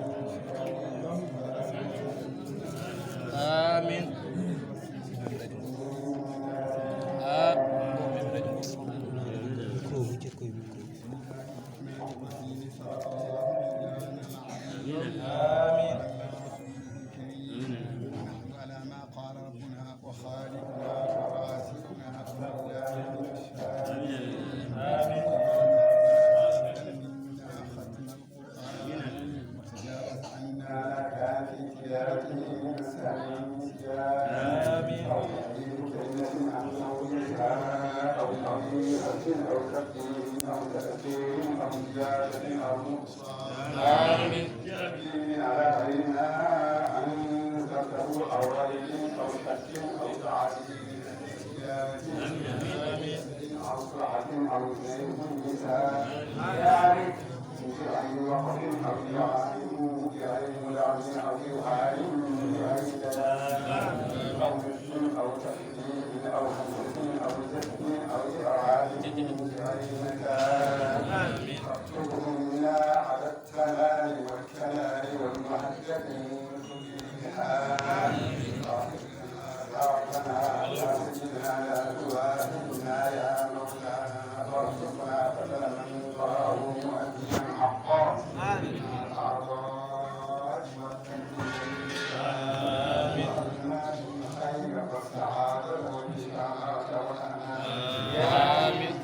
آمين آمين على ما قال ربنا وخالقنا ورازقنا منا ختم القرآن وتجاوز عنا كان في تلاوته لسانا آمين أو كلمة عن قولها أو نظيرة أو تقدير أو تأثير أو زيادة أو نقصان آمين على علمنا أنزلته أو غير أو شك أو تعديل أو صحة أو زيد مثال بعين وقف أو بعين لعب أو بعين بعين أو نسل أو تحديد أو حسد أو زد أو إعادة بعين مكان اكتبهم منا على التمام والكمال والمحجة كلها ربنا لا تجدنا لا تواهبنا يا مولانا وارزقنا بدلا من الله مؤديا حقا الأعضاء والتنفيذ الخير والسعادة والبشارة والأمان آمين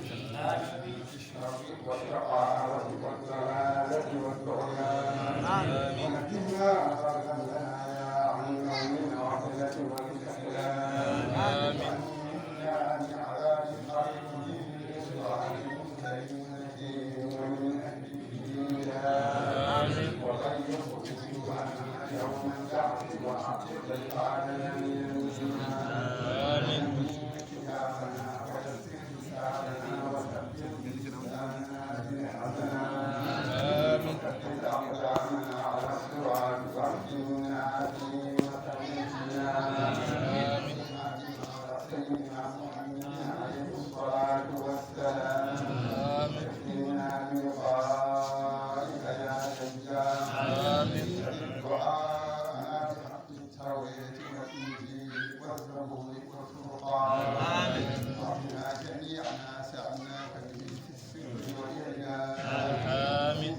من بعد وحقق العالمين آمين حجابنا ويسر حسابنا وثبت ميزاننا بحسنا آمين وثبت أقدامنا على الصراط واهدنا فيه وسلمنا آمين سيدنا محمد عليه الصلاة والسلام اكفنا بلقائك يا شجاع آمين دعاءنا بحق التوحيد والإنجيل والزبور والفرقان ربنا جميعنا سألناك به في السر والإعلان آمين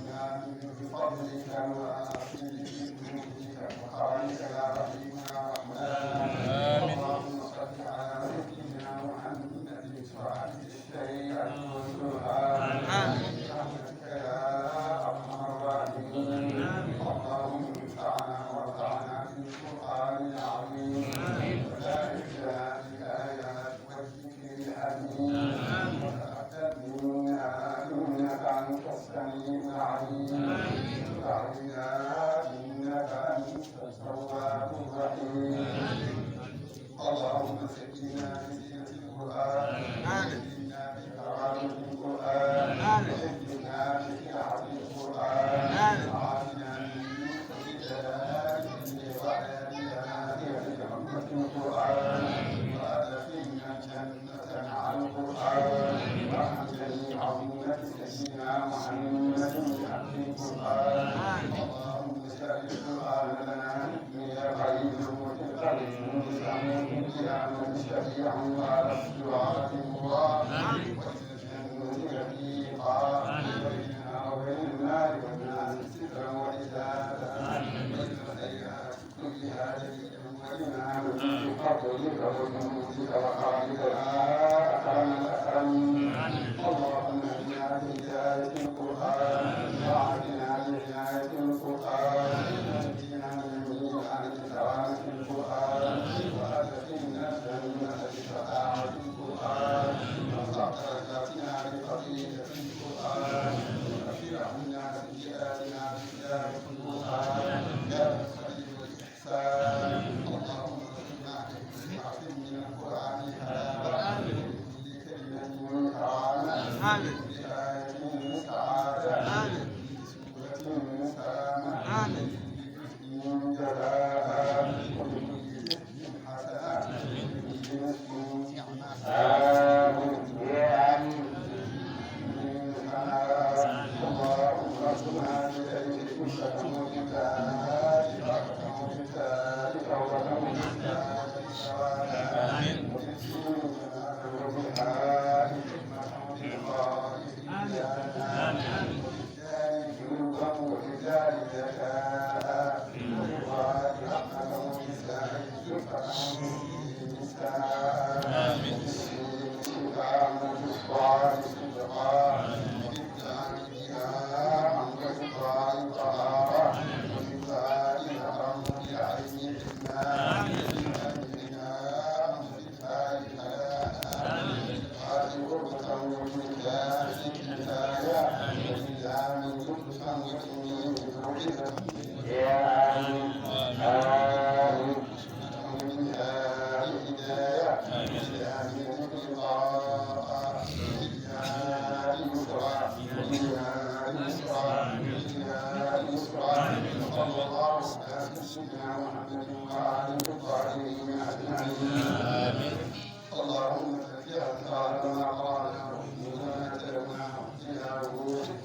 بفضلك وآخره بجودك وخالق يا رحيم يا رحمن آمين اللهم صل على سيدنا محمد صاحب الشريعة والقرآن برحمتك يا أرحم الراحمين اللهم انفعنا وارفعنا بالقرآن العظيم وبارك لنا في الآيات والذكر الحكيم وتقبل منا إنك أنت السميع العليم وأعنا إنك أنت التواب الرحيم اللهم سقنا بزينة القرآن وزدنا بكرامة القرآن وزدنا بقراءة القرآن وعافنا من كل دلالة وعافنا برحمة القرآن وأدخلنا الجنة مع القرآن وعن جميع أمة سيدنا محمد بحق القرآن اللهم اجعل القرآن لنا من الغيب وتقبل شفيعا وعلى الصراط المراد والجنة رفيقا وبيننا وبين النار والناس سترا وإزالة والخيرات كلها جميعا ولنا من فضلك وجودك وكرمك يا أكرم الأكرمين اللهم اهدنا بهداية القرآن وأعطنا بعناية القرآن ونجنا من ميزان كرامة القرآن وأدخلنا الجنة بشفاعة القرآن وارفع درجاتنا بفضيلة القرآن وكفر عنا سيئاتنا بهداية القرآن يا ذا الفضل والإحسان اللهم ارزقنا بحفظ من القرآن حلاوة بكل كلمة كرامة بكل آية سعادة بكل سورة سلامة بكل جزء جلاء وبكل جزء حسنات وبكل نسل آمين اللهم ارزقنا بذلك كل موجودات موجودات توبة موجودات آمين وبالحال حكمة وبالقائل جنوبا وبجار زكاة وبالغاد رحمة وبالسائل شفعا وبالنساء وبالسلطان وبالصالح صدقاء وبالدعاء قياما وبالقرآن طهارة وبالفاتحة وبالعين حكمة وبالأنبياء وبالفاتحة وبالقرآن قربة وبالله الهداية وبالله لطفا وبالموعظة آمين آمين وبالله الهداية وبالله اللقاء وبالله يسرا وبالله يسرا وبالله يسرا صلى الله على سيدنا محمد وعلى آله الطاهرين أجمعين اللهم اجعل ما قالنا وما تلونا وابتلاه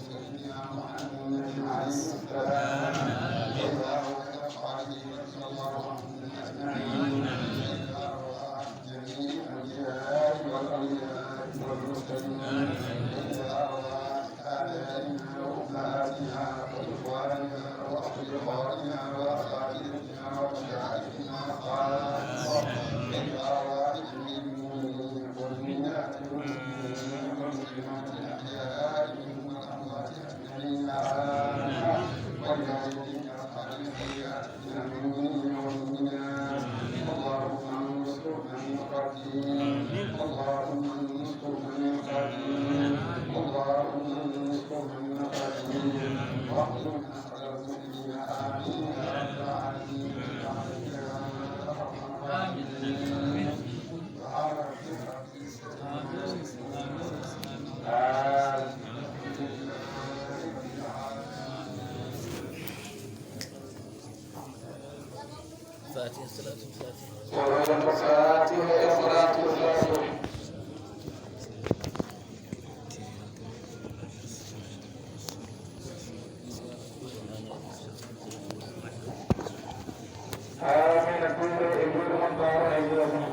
سيدنا محمد عليه السلام اللهم عليه صلى الله عليه وسلم جميع الانبياء والاولياء والمرسلين الى ارواح ابائنا وامهاتنا واخواننا واصدقائنا واساتذتنا ومشايخنا خاصه الى ارواح المؤمنين والمؤمنات والمسلمين والمسلمات الاحياء منهم والاموات اجمعين عامه والمؤمنين والمؤمنات المؤمنين والمؤمنات اللهم انصرنا المقاتلين اللهم انصرنا المقاتلين اللهم انصرنا المقاتلين واحفظنا على المؤمنين امين يا رب العالمين فاتحة صلاة الفاتحة صلاة الفاتحة آمين. كل إبراهيم